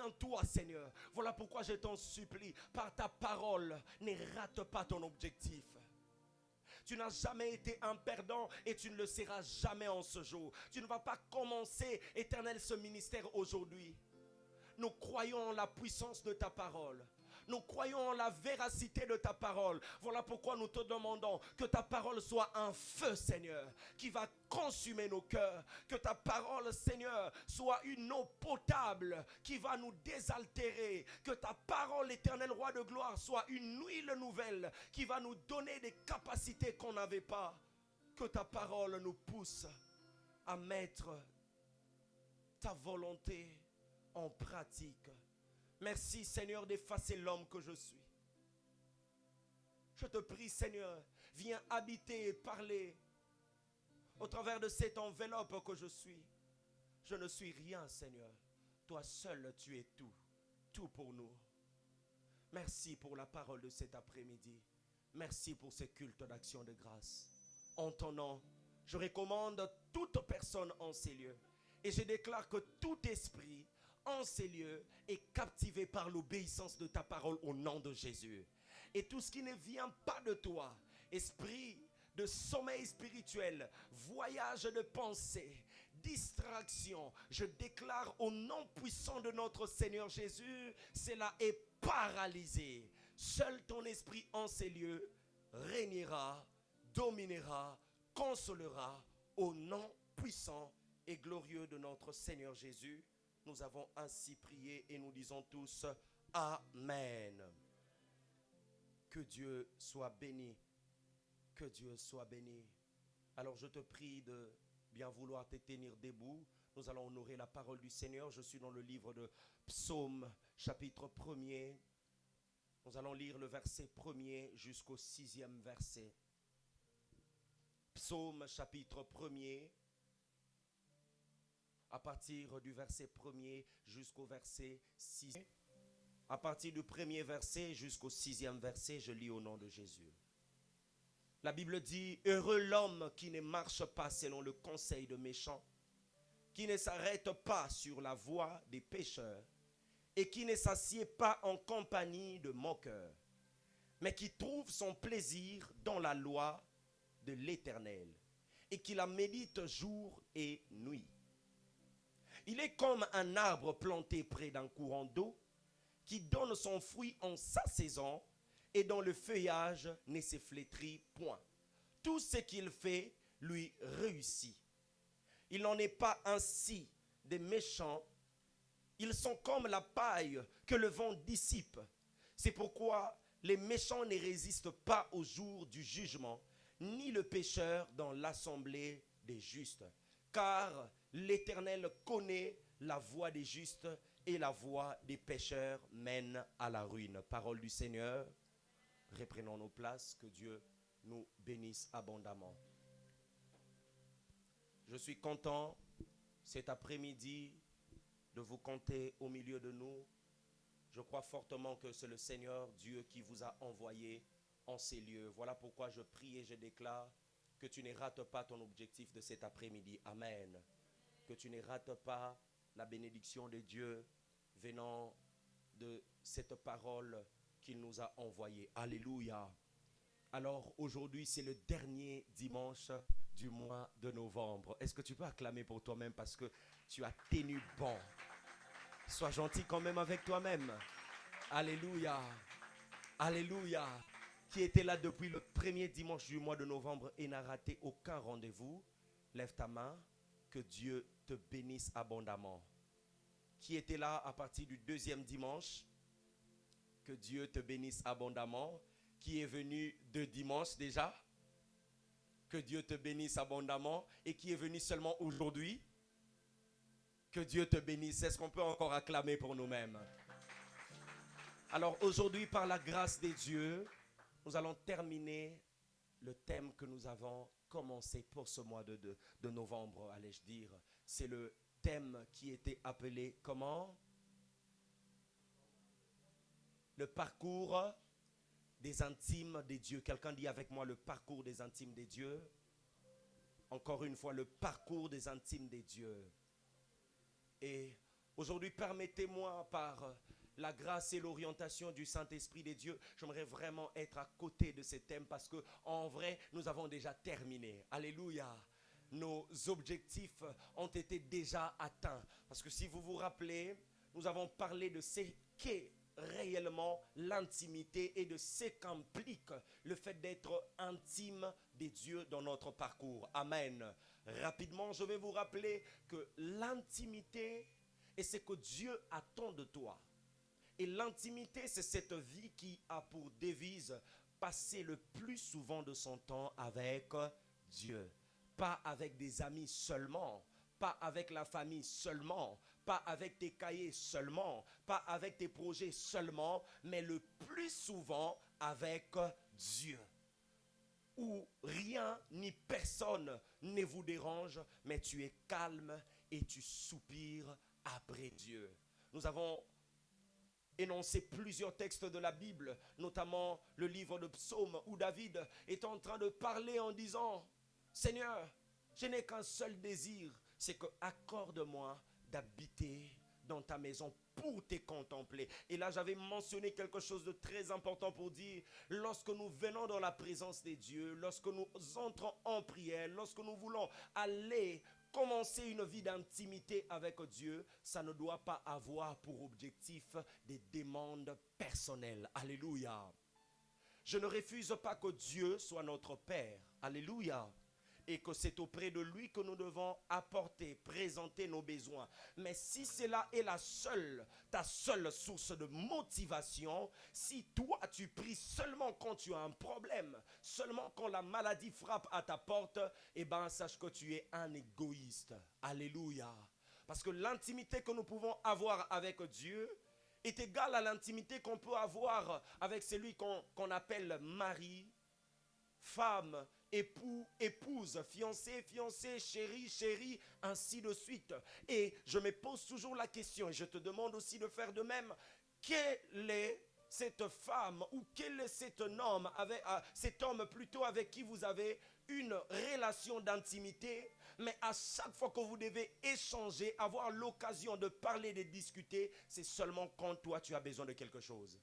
en toi, Seigneur. Voilà pourquoi je t'en supplie, par ta parole, ne rate pas ton objectif. Tu n'as jamais été un perdant et tu ne le seras jamais en ce jour. Tu ne vas pas commencer, Éternel, ce ministère aujourd'hui. Nous croyons en la puissance de ta parole. Nous croyons en la véracité de ta parole. Voilà pourquoi nous te demandons que ta parole soit un feu, Seigneur, qui va consumer nos cœurs. Que ta parole, Seigneur, soit une eau potable qui va nous désaltérer. Que ta parole, Éternel Roi de gloire, soit une huile nouvelle qui va nous donner des capacités qu'on n'avait pas. Que ta parole nous pousse à mettre ta volonté en pratique. Merci, Seigneur, d'effacer l'homme que je suis. Je te prie, Seigneur, viens habiter et parler au travers de cette enveloppe que je suis. Je ne suis rien, Seigneur. Toi seul, tu es tout. Tout pour nous. Merci pour la parole de cet après-midi. Merci pour ce culte d'action de grâce. En ton nom, je recommande toute personne en ces lieux. Et je déclare que tout esprit en ces lieux est captivé par l'obéissance de ta parole au nom de Jésus. Et tout ce qui ne vient pas de toi, esprit de sommeil spirituel, voyage de pensée, distraction, je déclare au nom puissant de notre Seigneur Jésus, cela est paralysé. Seul ton esprit en ces lieux régnera, dominera, consolera au nom puissant et glorieux de notre Seigneur Jésus. Nous avons ainsi prié et nous disons tous Amen. Que Dieu soit béni. Que Dieu soit béni. Alors je te prie de bien vouloir te tenir debout. Nous allons honorer la parole du Seigneur. Je suis dans le livre de Psaume, chapitre 1er. Nous allons lire le verset 1er jusqu'au 6e verset. Psaume, chapitre 1er. À partir du verset 1er jusqu'au verset 6. À partir du premier verset jusqu'au 6e verset, je lis au nom de Jésus. La Bible dit, heureux l'homme qui ne marche pas selon le conseil de méchants, qui ne s'arrête pas sur la voie des pécheurs, et qui ne s'assied pas en compagnie de moqueurs, mais qui trouve son plaisir dans la loi de l'Éternel, et qui la médite jour et nuit. Il est comme un arbre planté près d'un courant d'eau, qui donne son fruit en sa saison, et dont le feuillage ne se flétrit point. Tout ce qu'il fait lui réussit. Il n'en est pas ainsi des méchants. Ils sont comme la paille que le vent dissipe. C'est pourquoi les méchants ne résistent pas au jour du jugement, ni le pécheur dans l'assemblée des justes. Car l'Éternel connaît la voie des justes et la voie des pécheurs mène à la ruine. Parole du Seigneur. Reprenons nos places, que Dieu nous bénisse abondamment. Je suis content cet après-midi de vous compter au milieu de nous. Je crois fortement que c'est le Seigneur Dieu qui vous a envoyé en ces lieux. Voilà pourquoi je prie et je déclare que tu ne rates pas ton objectif de cet après-midi. Amen. Que tu ne rates pas la bénédiction de Dieu venant de cette parole qu'il nous a envoyée. Alléluia. Alors aujourd'hui, c'est le dernier dimanche du mois de novembre. Est-ce que tu peux acclamer pour toi-même parce que tu as tenu bon? Sois gentil quand même avec toi-même. Alléluia. Alléluia. Qui était là depuis le premier dimanche du mois de novembre et n'a raté aucun rendez-vous? Lève ta main. Que Dieu te bénisse abondamment. Qui était là à partir du deuxième dimanche? Que Dieu te bénisse abondamment. Qui est venu 2 dimanches déjà? Que Dieu te bénisse abondamment. Et qui est venu seulement aujourd'hui? Que Dieu te bénisse. Est-ce qu'on peut encore acclamer pour nous-mêmes? Alors aujourd'hui, par la grâce de Dieu, nous allons terminer le thème que nous avons commencé pour ce mois de novembre, allais-je dire. C'est le thème qui était appelé comment? Le parcours des intimes des dieux. Quelqu'un dit avec moi le parcours des intimes des dieux. Encore une fois, le parcours des intimes des dieux. Et Aujourd'hui, permettez-moi par la grâce et l'orientation du Saint-Esprit des dieux, j'aimerais vraiment être à côté de ces thèmes parce que en vrai, nous avons déjà terminé. Alléluia. Nos objectifs ont été déjà atteints. Parce que si vous vous rappelez, nous avons parlé de ce qu'est réellement l'intimité et de ce qu'implique le fait d'être intime des dieux dans notre parcours. Amen. Rapidement, je vais vous rappeler que l'intimité est ce que Dieu attend de toi. Et l'intimité, c'est cette vie qui a pour devise passer le plus souvent de son temps avec Dieu. Pas avec des amis seulement, pas avec la famille seulement, pas avec tes cahiers seulement, pas avec tes projets seulement, mais le plus souvent avec Dieu. Où rien ni personne ne vous dérange, mais tu es calme et tu soupires après Dieu. Nous avons énoncé plusieurs textes de la Bible, notamment le livre de Psaumes où David est en train de parler en disant: Seigneur, je n'ai qu'un seul désir, c'est que accorde-moi d'habiter dans ta maison pour te contempler. Et là, j'avais mentionné quelque chose de très important pour dire, lorsque nous venons dans la présence des dieux, lorsque nous entrons en prière, lorsque nous voulons aller commencer une vie d'intimité avec Dieu, ça ne doit pas avoir pour objectif des demandes personnelles. Alléluia. Je ne refuse pas que Dieu soit notre Père. Alléluia. Et que c'est auprès de lui que nous devons apporter, présenter nos besoins. Mais si cela est ta seule source de motivation, si toi tu pries seulement quand tu as un problème, seulement quand la maladie frappe à ta porte, eh bien sache que tu es un égoïste. Alléluia. Parce que l'intimité que nous pouvons avoir avec Dieu est égale à l'intimité qu'on peut avoir avec celui qu'on appelle mari, femme, époux, épouse, fiancé, fiancée, chéri, chérie, ainsi de suite. Et je me pose toujours la question, et je te demande aussi de faire de même, quelle est cette femme ou quel est cet homme plutôt avec qui vous avez une relation d'intimité, mais à chaque fois que vous devez échanger, avoir l'occasion de parler, de discuter, c'est seulement quand toi tu as besoin de quelque chose.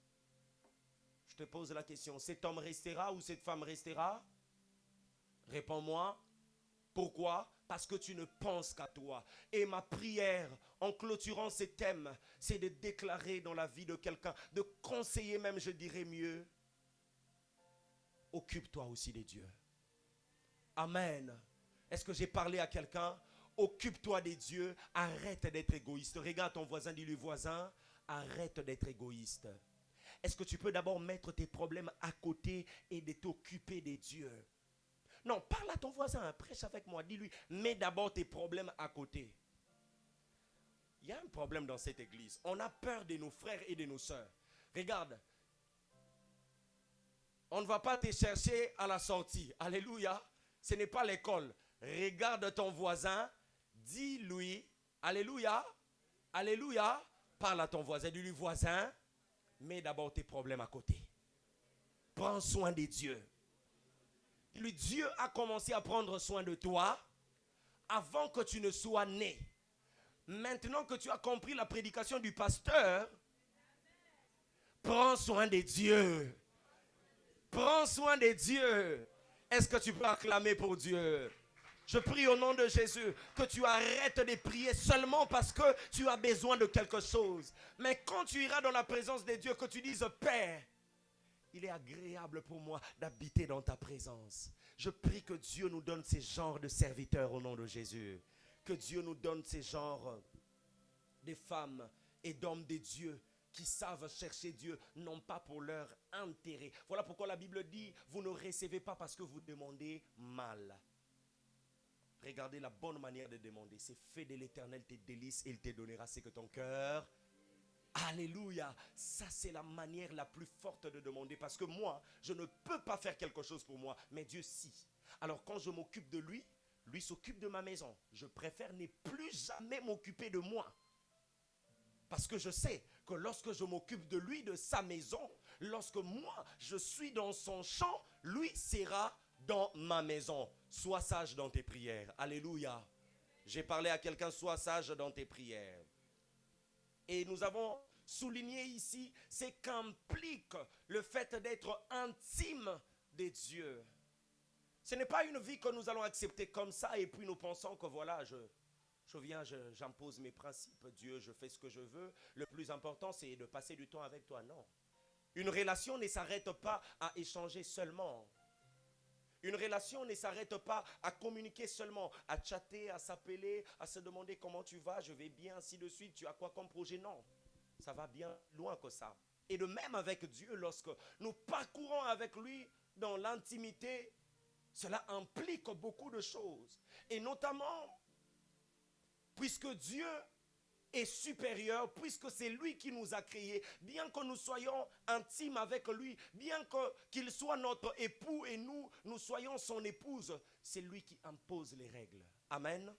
Je te pose la question, cet homme restera ou cette femme restera? Réponds-moi. Pourquoi? Parce que tu ne penses qu'à toi. Et ma prière, en clôturant ces thèmes, c'est de déclarer dans la vie de quelqu'un, de conseiller même, je dirais mieux, occupe-toi aussi des dieux. Amen. Est-ce que j'ai parlé à quelqu'un? Occupe-toi des dieux, arrête d'être égoïste. Regarde ton voisin, dis-lui: voisin, arrête d'être égoïste. Est-ce que tu peux d'abord mettre tes problèmes à côté et de t'occuper des dieux? Non, parle à ton voisin, prêche avec moi, dis-lui: mets d'abord tes problèmes à côté. Il y a un problème dans cette église. On a peur de nos frères et de nos sœurs. Regarde, on ne va pas te chercher à la sortie. Alléluia. Ce n'est pas l'école. Regarde ton voisin, dis-lui: alléluia, alléluia. Parle à ton voisin, dis-lui: voisin, mets d'abord tes problèmes à côté. Prends soin des dieux. Dis-lui: Dieu a commencé à prendre soin de toi avant que tu ne sois né. Maintenant que tu as compris la prédication du pasteur, prends soin des dieux. Prends soin des dieux. Est-ce que tu peux acclamer pour Dieu? Je prie au nom de Jésus que tu arrêtes de prier seulement parce que tu as besoin de quelque chose. Mais quand tu iras dans la présence de Dieu, que tu dises: Père, il est agréable pour moi d'habiter dans ta présence. Je prie que Dieu nous donne ces genres de serviteurs au nom de Jésus. Que Dieu nous donne ces genres de femmes et d'hommes de Dieu qui savent chercher Dieu, non pas pour leur intérêt. Voilà pourquoi la Bible dit: vous ne recevez pas parce que vous demandez mal. Regardez la bonne manière de demander. C'est fait de l'Éternel tes délices et il te donnera ce que ton cœur. Alléluia. Ça, c'est la manière la plus forte de demander. Parce que moi, je ne peux pas faire quelque chose pour moi, mais Dieu si. Alors quand je m'occupe de lui, lui s'occupe de ma maison. Je préfère ne plus jamais m'occuper de moi. Parce que je sais que lorsque je m'occupe de lui, de sa maison, lorsque moi, je suis dans son champ, lui sera dans ma maison. Sois sage dans tes prières. Alléluia. J'ai parlé à quelqu'un: sois sage dans tes prières. Et nous avons souligné ici, c'est qu'implique le fait d'être intime des dieux. Ce n'est pas une vie que nous allons accepter comme ça et puis nous pensons que voilà, je viens, j'impose mes principes, Dieu, je fais ce que je veux. Le plus important, c'est de passer du temps avec toi. Non. Une relation ne s'arrête pas à échanger seulement. Une relation ne s'arrête pas à communiquer seulement, à chatter, à s'appeler, à se demander comment tu vas, je vais bien, ainsi de suite, tu as quoi comme projet? Non, ça va bien loin que ça. Et de même avec Dieu, lorsque nous parcourons avec lui dans l'intimité, cela implique beaucoup de choses. Et notamment, puisque Dieu est supérieur, puisque c'est lui qui nous a créés, bien que nous soyons intimes avec lui, bien qu'il soit notre époux et nous soyons son épouse, c'est lui qui impose les règles. Amen.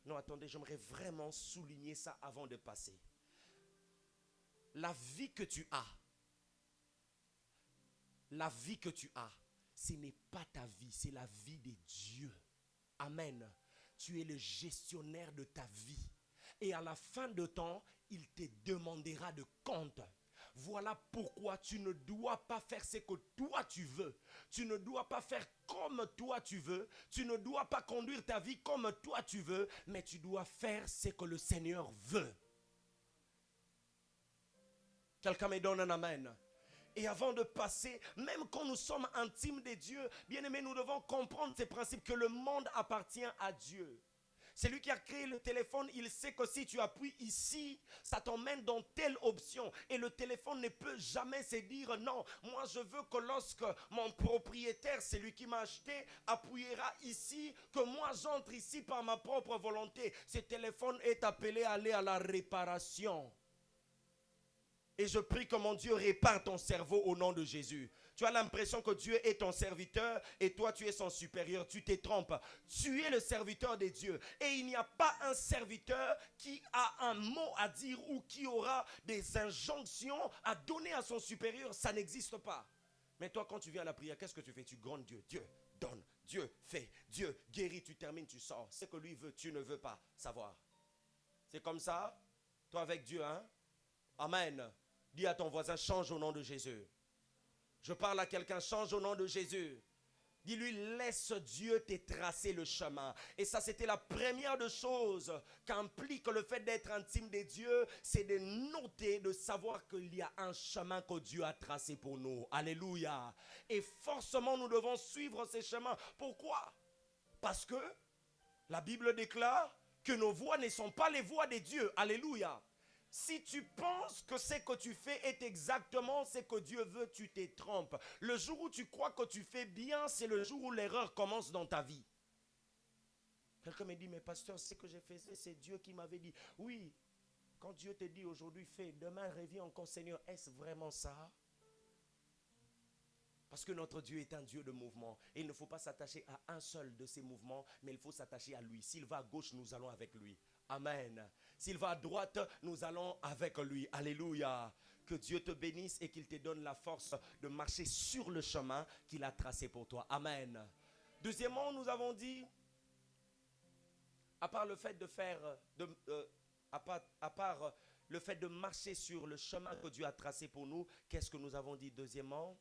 Non, attendez, j'aimerais vraiment souligner ça avant de passer. La vie que tu as, ce n'est pas ta vie, c'est la vie des dieux. Amen. Tu es le gestionnaire de ta vie. Et à la fin de temps, il te demandera de compte. Voilà pourquoi tu ne dois pas faire ce que toi tu veux. Tu ne dois pas faire comme toi tu veux. Tu ne dois pas conduire ta vie comme toi tu veux. Mais tu dois faire ce que le Seigneur veut. Quelqu'un me donne un amen. Et avant de passer, même quand nous sommes intimes des dieux, bien aimés, nous devons comprendre ces principes que le monde appartient à Dieu. C'est lui qui a créé le téléphone, il sait que si tu appuies ici, ça t'emmène dans telle option. Et le téléphone ne peut jamais se dire non. Moi je veux que lorsque mon propriétaire, c'est lui qui m'a acheté, appuiera ici, que moi j'entre ici par ma propre volonté. Ce téléphone est appelé à aller à la réparation. Et je prie que mon Dieu répare ton cerveau au nom de Jésus. Tu as l'impression que Dieu est ton serviteur et toi tu es son supérieur. Tu te trompes. Tu es le serviteur des dieux. Et il n'y a pas un serviteur qui a un mot à dire ou qui aura des injonctions à donner à son supérieur. Ça n'existe pas. Mais toi quand tu viens à la prière, qu'est-ce que tu fais? Tu grondes Dieu. Dieu donne, Dieu fait, Dieu guérit. Tu termines, tu sors. Ce que lui veut, tu ne veux pas savoir. C'est comme ça? Toi avec Dieu, hein? Amen. Dis à ton voisin, change au nom de Jésus. Je parle à quelqu'un, change au nom de Jésus. Dis-lui, laisse Dieu te tracer le chemin. Et ça, c'était la première des choses qu'implique le fait d'être intime des dieux. C'est de noter, de savoir qu'il y a un chemin que Dieu a tracé pour nous. Alléluia. Et forcément, nous devons suivre ces chemins. Pourquoi? Parce que la Bible déclare que nos voies ne sont pas les voies des dieux. Alléluia. Si tu penses que ce que tu fais est exactement ce que Dieu veut, tu te trompes. Le jour où tu crois que tu fais bien, c'est le jour où l'erreur commence dans ta vie. Quelqu'un me dit, mais pasteur, ce que j'ai fait, c'est Dieu qui m'avait dit. Oui, quand Dieu te dit aujourd'hui, fais, demain reviens encore, Seigneur, est-ce vraiment ça? Parce que notre Dieu est un Dieu de mouvement. Et il ne faut pas s'attacher à un seul de ces mouvements, mais il faut s'attacher à lui. S'il va à gauche, nous allons avec lui. Amen. S'il va à droite, nous allons avec lui. Alléluia. Que Dieu te bénisse et qu'il te donne la force de marcher sur le chemin qu'il a tracé pour toi. Amen. Deuxièmement, nous avons dit, à part le fait de faire, à part le fait de marcher sur le chemin que Dieu a tracé pour nous, qu'est-ce que nous avons dit deuxièmement?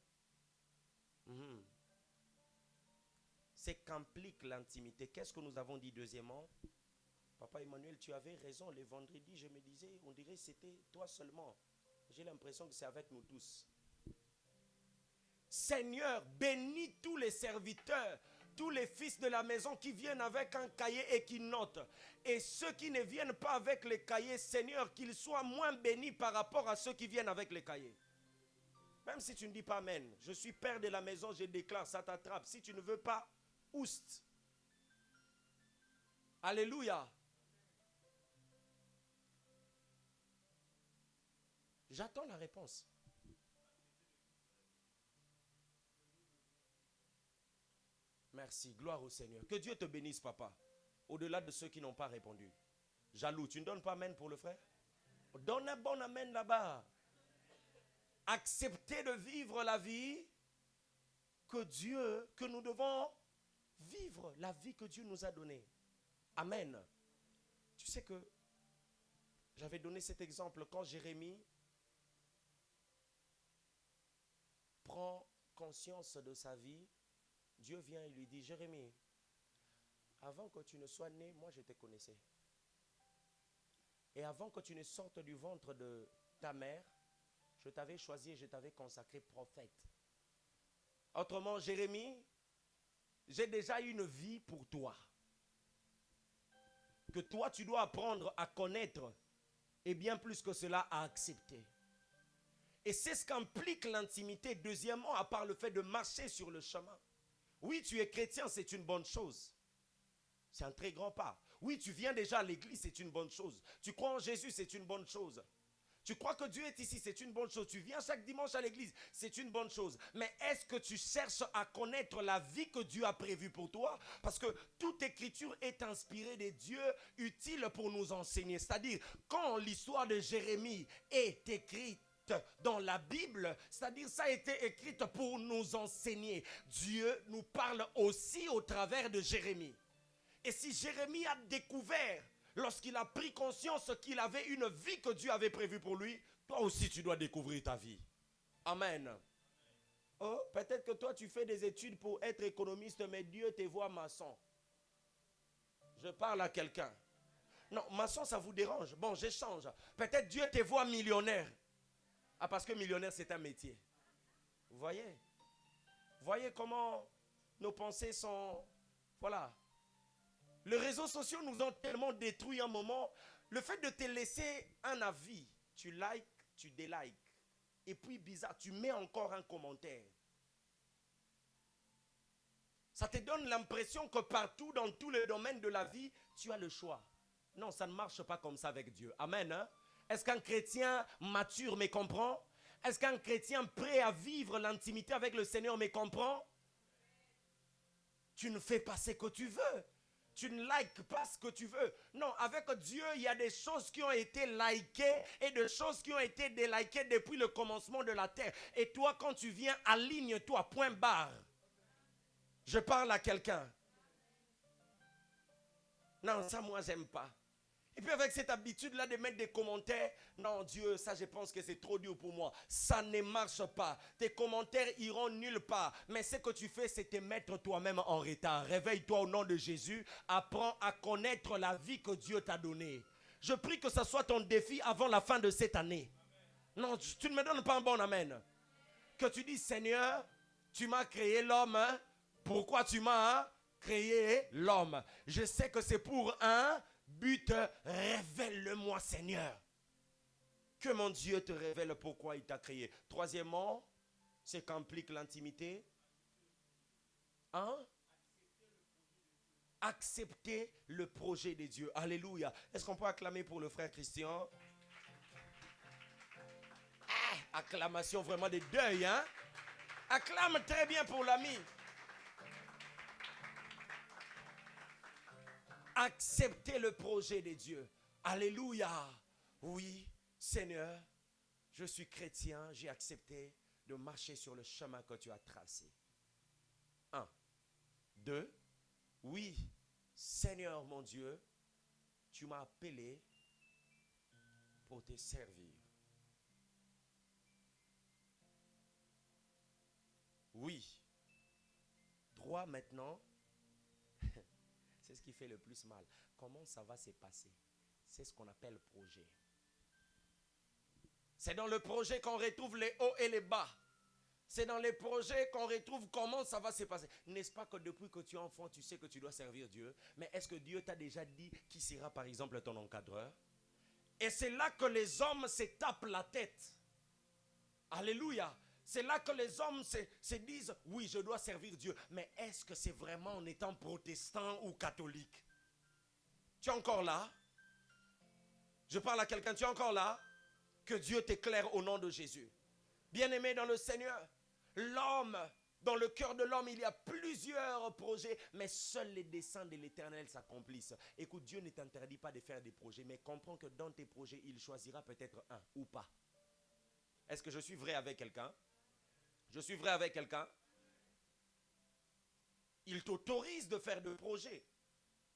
C'est qu'implique l'intimité. Qu'est-ce que nous avons dit deuxièmement? Papa Emmanuel, tu avais raison. Les vendredis, je me disais, on dirait que c'était toi seulement. J'ai l'impression que c'est avec nous tous. Seigneur, bénis tous les serviteurs, tous les fils de la maison qui viennent avec un cahier et qui notent. Et ceux qui ne viennent pas avec les cahiers, Seigneur, qu'ils soient moins bénis par rapport à ceux qui viennent avec les cahiers. Même si tu ne dis pas amen, je suis père de la maison, je déclare, ça t'attrape. Si tu ne veux pas, oust. Alléluia. J'attends la réponse. Merci, gloire au Seigneur. Que Dieu te bénisse, papa. Au-delà de ceux qui n'ont pas répondu. Jaloux, tu ne donnes pas amen pour le frère? Donne un bon amen là-bas. Accepter de vivre la vie que nous devons vivre, la vie que Dieu nous a donnée. Amen. Tu sais que J'avais donné cet exemple quand Jérémie prend conscience de sa vie. Dieu vient et lui dit, Jérémie, avant que tu ne sois né, moi je te connaissais. Et avant que tu ne sortes du ventre de ta mère, je t'avais choisi et je t'avais consacré prophète. Autrement, Jérémie, j'ai déjà une vie pour toi. Que toi, tu dois apprendre à connaître et bien plus que cela, à accepter. Et c'est ce qu'implique l'intimité. Deuxièmement, à part le fait de marcher sur le chemin. Oui, tu es chrétien, c'est une bonne chose. C'est un très grand pas. Oui, tu viens déjà à l'église, c'est une bonne chose. Tu crois en Jésus, c'est une bonne chose. Tu crois que Dieu est ici, c'est une bonne chose. Tu viens chaque dimanche à l'église, c'est une bonne chose. Mais est-ce que tu cherches à connaître la vie que Dieu a prévue pour toi? Parce que toute écriture est inspirée des dieux utiles pour nous enseigner. C'est-à-dire, quand l'histoire de Jérémie est écrite dans la Bible, c'est-à-dire ça a été écrit pour nous enseigner. Dieu nous parle aussi au travers de Jérémie. Et si Jérémie a découvert, lorsqu'il a pris conscience qu'il avait une vie que Dieu avait prévue pour lui, toi aussi tu dois découvrir ta vie. Amen. Oh, peut-être que toi tu fais des études pour être économiste, mais Dieu te voit maçon. Je parle à quelqu'un. Non, maçon ça vous dérange. Bon, j'échange. Peut-être Dieu te voit millionnaire. Ah, parce que millionnaire c'est un métier. Vous voyez? Vous voyez comment nos pensées sont... Voilà. Les réseaux sociaux nous ont tellement détruit un moment. Le fait de te laisser un avis, tu likes, tu délikes. Et puis bizarre, tu mets encore un commentaire. Ça te donne l'impression que partout, dans tous les domaines de la vie, tu as le choix. Non, ça ne marche pas comme ça avec Dieu. Amen. Hein? Est-ce qu'un chrétien mature me comprend? Est-ce qu'un chrétien prêt à vivre l'intimité avec le Seigneur me comprend? Tu ne fais pas ce que tu veux. Tu ne likes pas ce que tu veux. Non, avec Dieu, il y a des choses qui ont été likées et des choses qui ont été délikées depuis le commencement de la terre. Et toi, quand tu viens, aligne-toi, point barre. Je parle à quelqu'un. Non, ça, moi, j'aime pas. Et puis avec cette habitude-là de mettre des commentaires, non Dieu, ça je pense que c'est trop dur pour moi. Ça ne marche pas. Tes commentaires iront nulle part. Mais ce que tu fais, c'est te mettre toi-même en retard. Réveille-toi au nom de Jésus. Apprends à connaître la vie que Dieu t'a donnée. Je prie que ce soit ton défi avant la fin de cette année. Non, tu ne me donnes pas un bon amen. Que tu dis, Seigneur, tu m'as créé l'homme. Hein? Pourquoi tu m'as créé l'homme? Je sais que c'est pour un... but, révèle-le-moi, Seigneur. Que mon Dieu te révèle pourquoi il t'a créé. Troisièmement, c'est qu'implique l'intimité. Hein? Accepter le projet de Dieu. Alléluia. Est-ce qu'on peut acclamer pour le frère Christian? Acclamation vraiment de deuil. Hein? Acclame très bien pour l'ami. Accepter le projet de Dieu. Alléluia. Oui, Seigneur, je suis chrétien, j'ai accepté de marcher sur le chemin que tu as tracé. 1. 2. Oui, Seigneur mon Dieu, tu m'as appelé pour te servir. Oui. 3 maintenant. C'est ce qui fait le plus mal. Comment ça va se passer? C'est ce qu'on appelle projet. C'est dans le projet qu'on retrouve les hauts et les bas. C'est dans les projets qu'on retrouve comment ça va se passer. N'est-ce pas que depuis que tu es enfant, tu sais que tu dois servir Dieu? Mais est-ce que Dieu t'a déjà dit qui sera par exemple ton encadreur? Et c'est là que les hommes se tapent la tête. Alléluia. C'est là que les hommes se disent, oui, je dois servir Dieu. Mais est-ce que c'est vraiment en étant protestant ou catholique? Tu es encore là? Je parle à quelqu'un, tu es encore là? Que Dieu t'éclaire au nom de Jésus. Bien-aimé dans le Seigneur, l'homme, dans le cœur de l'homme, il y a plusieurs projets, mais seuls les desseins de l'Éternel s'accomplissent. Écoute, Dieu ne t'interdit pas de faire des projets, mais comprends que dans tes projets, il choisira peut-être un ou pas. Est-ce que je suis vrai avec quelqu'un? Je suis vrai avec quelqu'un? Il t'autorise de faire des projets.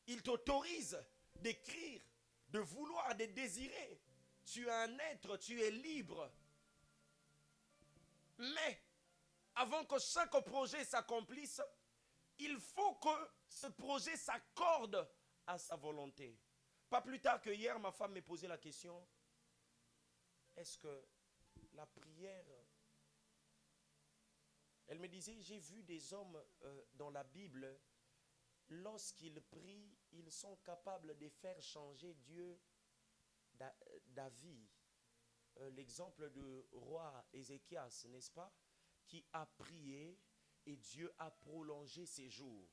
Il t'autorise d'écrire, de vouloir, de désirer. Tu es un être, tu es libre. Mais, avant que chaque projet s'accomplisse, il faut que ce projet s'accorde à sa volonté. Pas plus tard que hier, ma femme m'a posé la question, est-ce que la prière... Elle me disait, j'ai vu des hommes dans la Bible, lorsqu'ils prient, ils sont capables de faire changer Dieu d'avis. L'exemple du roi Ézéchias, n'est-ce pas, qui a prié et Dieu a prolongé ses jours.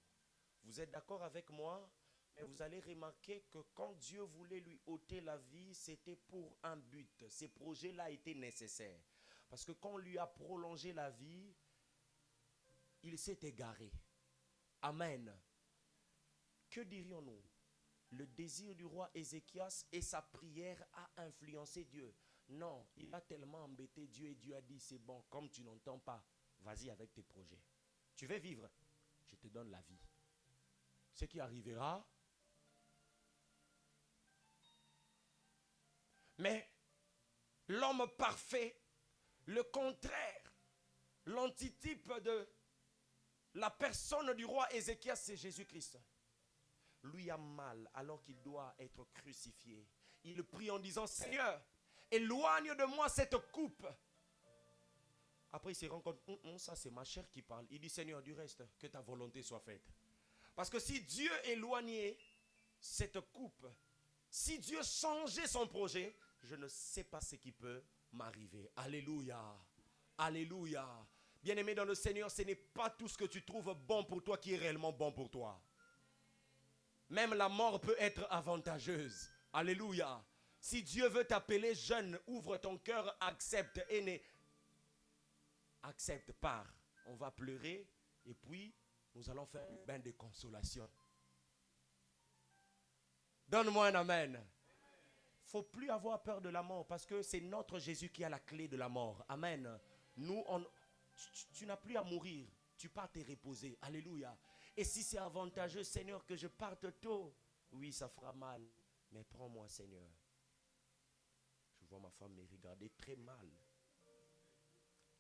Vous êtes d'accord avec moi? Mais vous allez remarquer que quand Dieu voulait lui ôter la vie, c'était pour un but. Ces projets-là étaient nécessaires. Parce que quand on lui a prolongé la vie, il s'est égaré. Amen. Que dirions-nous? Le désir du roi Ézéchias et sa prière a influencé Dieu. Non, il a tellement embêté Dieu et Dieu a dit, c'est bon, comme tu n'entends pas, vas-y avec tes projets. Tu veux vivre? Je te donne la vie. Ce qui arrivera. Mais l'homme parfait, le contraire, l'antitype de la personne du roi Ézéchias, c'est Jésus-Christ. Lui a mal alors qu'il doit être crucifié. Il prie en disant, Seigneur, éloigne de moi cette coupe. Après il se rend compte, ça c'est ma chair qui parle. Il dit, Seigneur, du reste, que ta volonté soit faite. Parce que si Dieu éloignait cette coupe, si Dieu changeait son projet, je ne sais pas ce qui peut m'arriver. Alléluia. Alléluia. Bien-aimé dans le Seigneur, ce n'est pas tout ce que tu trouves bon pour toi qui est réellement bon pour toi. Même la mort peut être avantageuse. Alléluia. Si Dieu veut t'appeler jeune, ouvre ton cœur, accepte et accepte, pars. On va pleurer et puis nous allons faire un bain de consolation. Donne-moi un amen. Il ne faut plus avoir peur de la mort parce que c'est notre Jésus qui a la clé de la mort. Amen. Nous, tu n'as plus à mourir. Tu pars te reposer. Alléluia. Et si c'est avantageux, Seigneur, que je parte tôt, oui, ça fera mal. Mais prends-moi, Seigneur. Je vois ma femme me regarder très mal.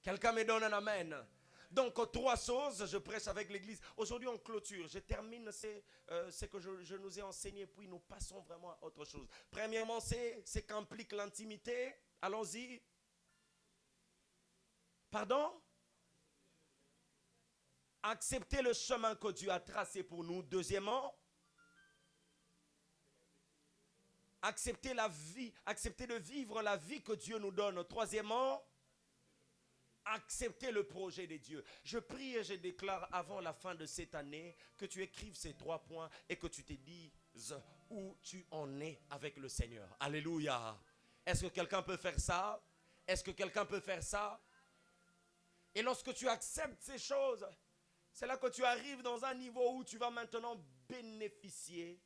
Quelqu'un me donne un amen. Donc, trois choses, je prêche avec l'église. Aujourd'hui, on clôture. Je termine ce que je nous ai enseigné, puis nous passons vraiment à autre chose. Premièrement, c'est ce qu'implique l'intimité. Allons-y. Pardon? Accepter le chemin que Dieu a tracé pour nous. Deuxièmement, accepter la vie, accepter de vivre la vie que Dieu nous donne. Troisièmement, accepter le projet de Dieu. Je prie et je déclare avant la fin de cette année que tu écrives ces 3 points et que tu te dises où tu en es avec le Seigneur. Alléluia. Est-ce que quelqu'un peut faire ça? Est-ce que quelqu'un peut faire ça? Et lorsque tu acceptes ces choses, c'est là que tu arrives dans un niveau où tu vas maintenant bénéficier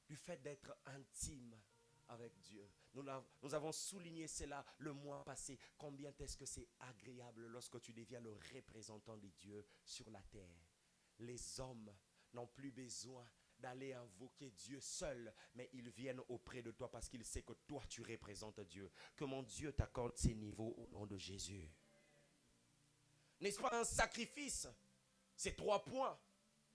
du fait d'être intime avec Dieu. Nous avons souligné cela le mois passé. Combien est-ce que c'est agréable lorsque tu deviens le représentant de Dieu sur la terre. Les hommes n'ont plus besoin d'aller invoquer Dieu seul, mais ils viennent auprès de toi parce qu'ils savent que toi tu représentes Dieu. Que mon Dieu t'accorde ces niveaux au nom de Jésus. N'est-ce pas un sacrifice? Ces 3 points,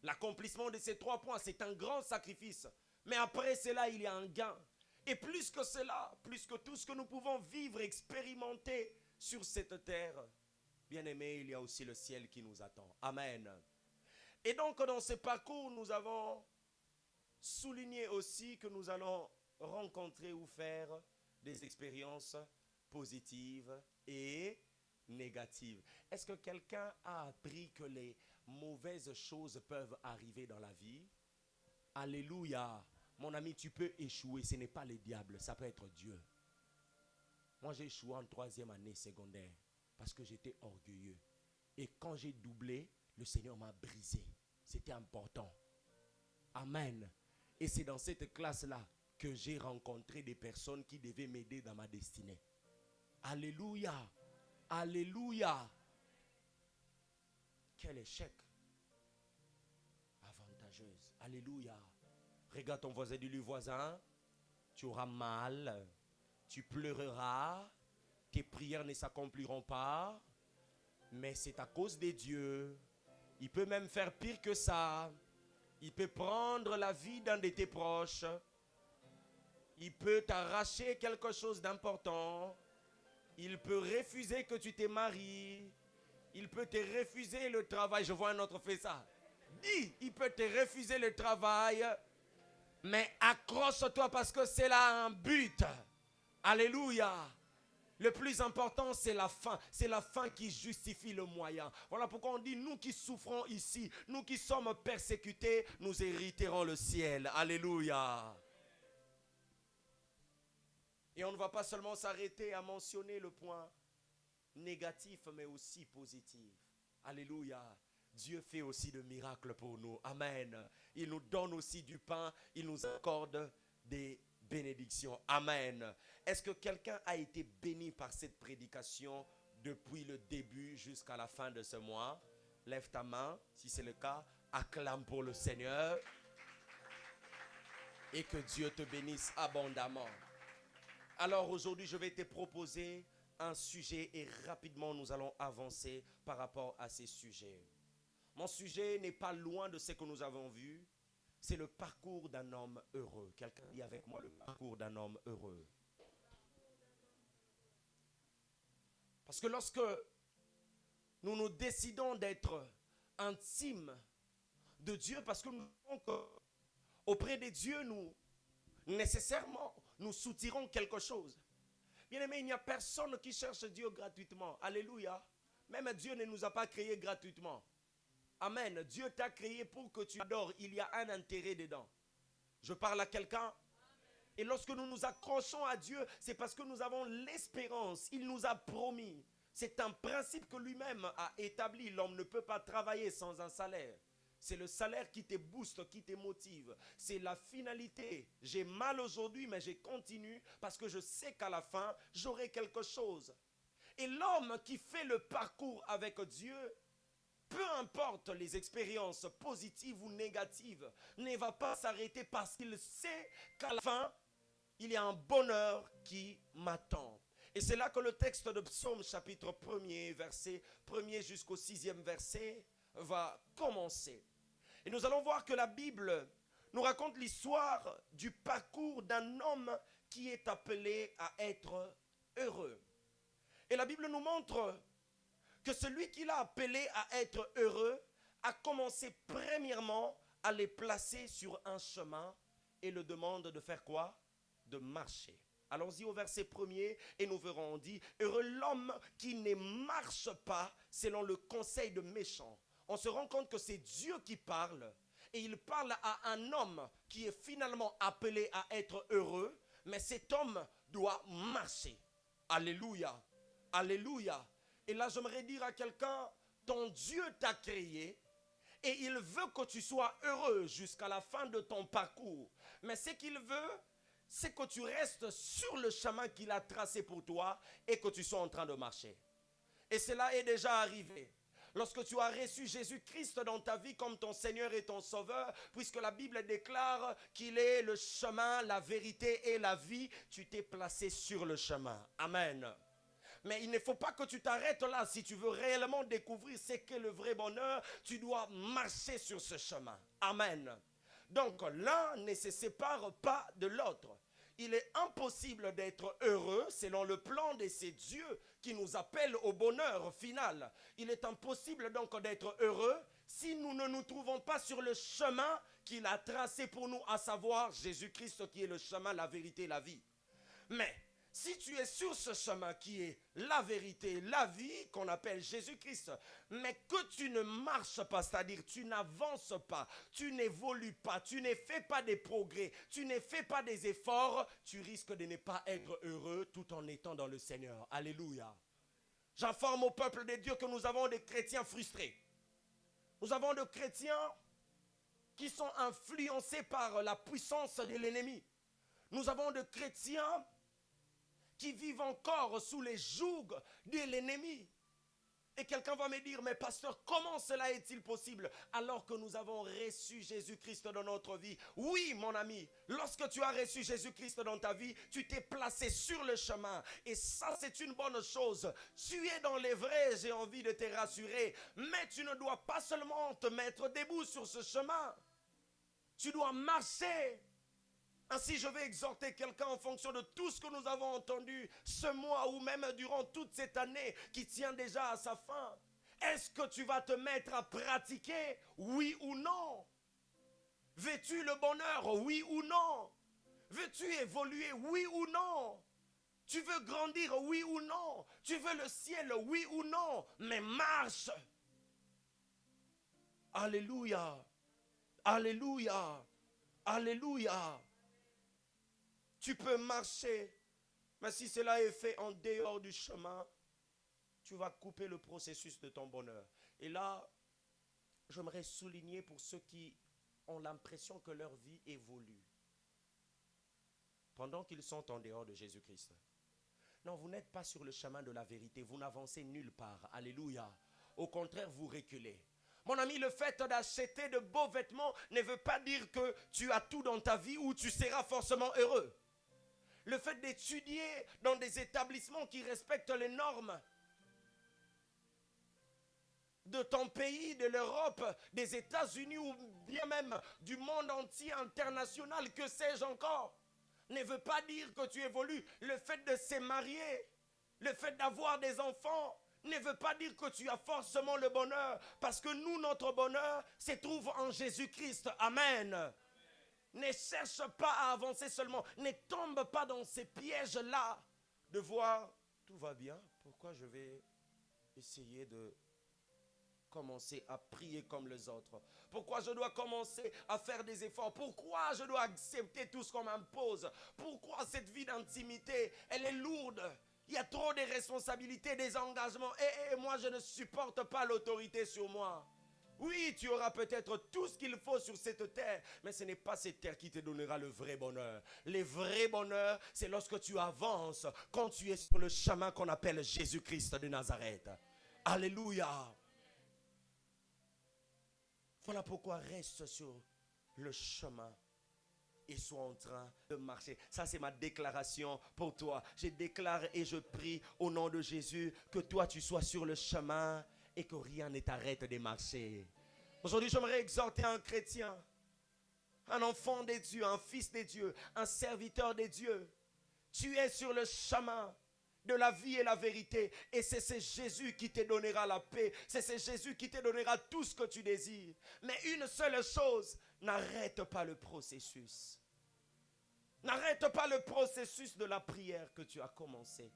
l'accomplissement de ces 3 points, c'est un grand sacrifice. Mais après cela, il y a un gain. Et plus que cela, plus que tout ce que nous pouvons vivre, expérimenter sur cette terre, bien aimé, il y a aussi le ciel qui nous attend. Amen. Et donc, dans ce parcours, nous avons souligné aussi que nous allons rencontrer ou faire des expériences positives et négatives. Est-ce que quelqu'un a appris que les mauvaises choses peuvent arriver dans la vie? Alléluia. Mon ami, tu peux échouer. Ce n'est pas le diable, ça peut être Dieu. Moi, j'ai échoué en 3e année secondaire parce que j'étais orgueilleux. Et quand j'ai doublé, le Seigneur m'a brisé. C'était important. Amen. Et c'est dans cette classe-là que j'ai rencontré des personnes qui devaient m'aider dans ma destinée. Alléluia. Alléluia. Quel échec. Avantageuse. Alléluia. Regarde ton voisin, dis-lui voisin, tu auras mal, tu pleureras, tes prières ne s'accompliront pas, mais c'est à cause de Dieu. Il peut même faire pire que ça. Il peut prendre la vie d'un de tes proches. Il peut t'arracher quelque chose d'important. Il peut refuser que tu te maries. Il peut te refuser le travail. Je vois un autre fait ça. Dis, il peut te refuser le travail. Mais accroche-toi parce que c'est là un but. Alléluia. Le plus important, c'est la fin. C'est la fin qui justifie le moyen. Voilà pourquoi on dit, nous qui souffrons ici, nous qui sommes persécutés, nous hériterons le ciel. Alléluia. Et on ne va pas seulement s'arrêter à mentionner le point négatif, mais aussi positif. Alléluia. Dieu fait aussi de miracles pour nous. Amen. Il nous donne aussi du pain. Il nous accorde des bénédictions. Amen. Est-ce que quelqu'un a été béni par cette prédication depuis le début jusqu'à la fin de ce mois? Lève ta main, si c'est le cas. Acclame pour le Seigneur. Et que Dieu te bénisse abondamment. Alors aujourd'hui, je vais te proposer un sujet et rapidement nous allons avancer par rapport à ces sujets. Mon sujet n'est pas loin de ce que nous avons vu. C'est le parcours d'un homme heureux. Quelqu'un dit avec moi le parcours d'un homme heureux. Parce que lorsque nous nous décidons d'être intimes de Dieu, parce que nous auprès de Dieu, nécessairement, nous soutirons quelque chose. Bien aimé, il n'y a personne qui cherche Dieu gratuitement. Alléluia. Même Dieu ne nous a pas créés gratuitement. Amen. Dieu t'a créé pour que tu adores. Il y a un intérêt dedans. Je parle à quelqu'un. Et lorsque nous nous accrochons à Dieu, c'est parce que nous avons l'espérance. Il nous a promis. C'est un principe que lui-même a établi. L'homme ne peut pas travailler sans un salaire. C'est le salaire qui te booste, qui te motive. C'est la finalité. J'ai mal aujourd'hui, mais je continue parce que je sais qu'à la fin, j'aurai quelque chose. Et l'homme qui fait le parcours avec Dieu, peu importe les expériences positives ou négatives, ne va pas s'arrêter parce qu'il sait qu'à la fin, il y a un bonheur qui m'attend. Et c'est là que le texte de Psaume chapitre 1er, verset 1er jusqu'au 6e verset, va commencer. Et nous allons voir que la Bible nous raconte l'histoire du parcours d'un homme qui est appelé à être heureux. Et la Bible nous montre que celui qui l'a appelé à être heureux a commencé premièrement à les placer sur un chemin et le demande de faire quoi? De marcher. Allons-y au verset 1er et nous verrons, on dit, heureux l'homme qui ne marche pas selon le conseil de méchants. On se rend compte que c'est Dieu qui parle et il parle à un homme qui est finalement appelé à être heureux, mais cet homme doit marcher. Alléluia, alléluia. Et là j'aimerais dire à quelqu'un, ton Dieu t'a créé et il veut que tu sois heureux jusqu'à la fin de ton parcours. Mais ce qu'il veut, c'est que tu restes sur le chemin qu'il a tracé pour toi et que tu sois en train de marcher. Et cela est déjà arrivé. Lorsque tu as reçu Jésus-Christ dans ta vie comme ton Seigneur et ton Sauveur, puisque la Bible déclare qu'il est le chemin, la vérité et la vie, tu t'es placé sur le chemin. Amen. Mais il ne faut pas que tu t'arrêtes là. Si tu veux réellement découvrir ce qu'est le vrai bonheur, tu dois marcher sur ce chemin. Amen. Donc l'un ne se sépare pas de l'autre. Il est impossible d'être heureux selon le plan de ces dieux qui nous appellent au bonheur final. Il est impossible donc d'être heureux si nous ne nous trouvons pas sur le chemin qu'il a tracé pour nous, à savoir Jésus-Christ qui est le chemin, la vérité et la vie. Mais si tu es sur ce chemin qui est la vérité, la vie, qu'on appelle Jésus-Christ, mais que tu ne marches pas, c'est-à-dire tu n'avances pas, tu n'évolues pas, tu ne fais pas des progrès, tu ne fais pas des efforts, tu risques de ne pas être heureux tout en étant dans le Seigneur. Alléluia. J'informe au peuple de Dieu que nous avons des chrétiens frustrés. Nous avons des chrétiens qui sont influencés par la puissance de l'ennemi. Nous avons des chrétiens qui vivent encore sous les jougs de l'ennemi. Et quelqu'un va me dire, mais pasteur, comment cela est-il possible alors que nous avons reçu Jésus-Christ dans notre vie? Oui, mon ami, lorsque tu as reçu Jésus-Christ dans ta vie, tu t'es placé sur le chemin. Et ça, c'est une bonne chose. Tu es dans les vrais, j'ai envie de te rassurer. Mais tu ne dois pas seulement te mettre debout sur ce chemin. Tu dois marcher. Ainsi, je vais exhorter quelqu'un en fonction de tout ce que nous avons entendu ce mois ou même durant toute cette année qui tient déjà à sa fin. Est-ce que tu vas te mettre à pratiquer, oui ou non? Veux-tu le bonheur, oui ou non? Veux-tu évoluer, oui ou non? Tu veux grandir, oui ou non? Tu veux le ciel, oui ou non? Mais marche! Alléluia! Alléluia! Alléluia! Tu peux marcher, mais si cela est fait en dehors du chemin, tu vas couper le processus de ton bonheur. Et là, j'aimerais souligner pour ceux qui ont l'impression que leur vie évolue pendant qu'ils sont en dehors de Jésus-Christ. Non, vous n'êtes pas sur le chemin de la vérité, vous n'avancez nulle part. Alléluia. Au contraire, vous reculez. Mon ami, le fait d'acheter de beaux vêtements ne veut pas dire que tu as tout dans ta vie ou tu seras forcément heureux. Le fait d'étudier dans des établissements qui respectent les normes de ton pays, de l'Europe, des États-Unis ou bien même du monde entier international, que sais-je encore, ne veut pas dire que tu évolues. Le fait de se marier, le fait d'avoir des enfants, ne veut pas dire que tu as forcément le bonheur. Parce que nous, notre bonheur se trouve en Jésus-Christ. Amen. Ne cherche pas à avancer seulement. Ne tombe pas dans ces pièges-là de voir, tout va bien, pourquoi je vais essayer de commencer à prier comme les autres? Pourquoi je dois commencer à faire des efforts? Pourquoi je dois accepter tout ce qu'on m'impose? Pourquoi cette vie d'intimité, elle est lourde? Il y a trop de responsabilités, des engagements. Et moi, je ne supporte pas l'autorité sur moi. Oui, tu auras peut-être tout ce qu'il faut sur cette terre, mais ce n'est pas cette terre qui te donnera le vrai bonheur. Le vrai bonheur, c'est lorsque tu avances, quand tu es sur le chemin qu'on appelle Jésus-Christ de Nazareth. Alléluia. Voilà pourquoi reste sur le chemin et sois en train de marcher. Ça, c'est ma déclaration pour toi. Je déclare et je prie au nom de Jésus que toi, tu sois sur le chemin et que rien ne t'arrête de marcher. Aujourd'hui, j'aimerais exhorter un chrétien, un enfant de Dieu, un fils de Dieu, un serviteur de Dieu. Tu es sur le chemin de la vie et la vérité. Et c'est Jésus qui te donnera la paix. C'est Jésus qui te donnera tout ce que tu désires. Mais une seule chose, n'arrête pas le processus. N'arrête pas le processus de la prière que tu as commencé.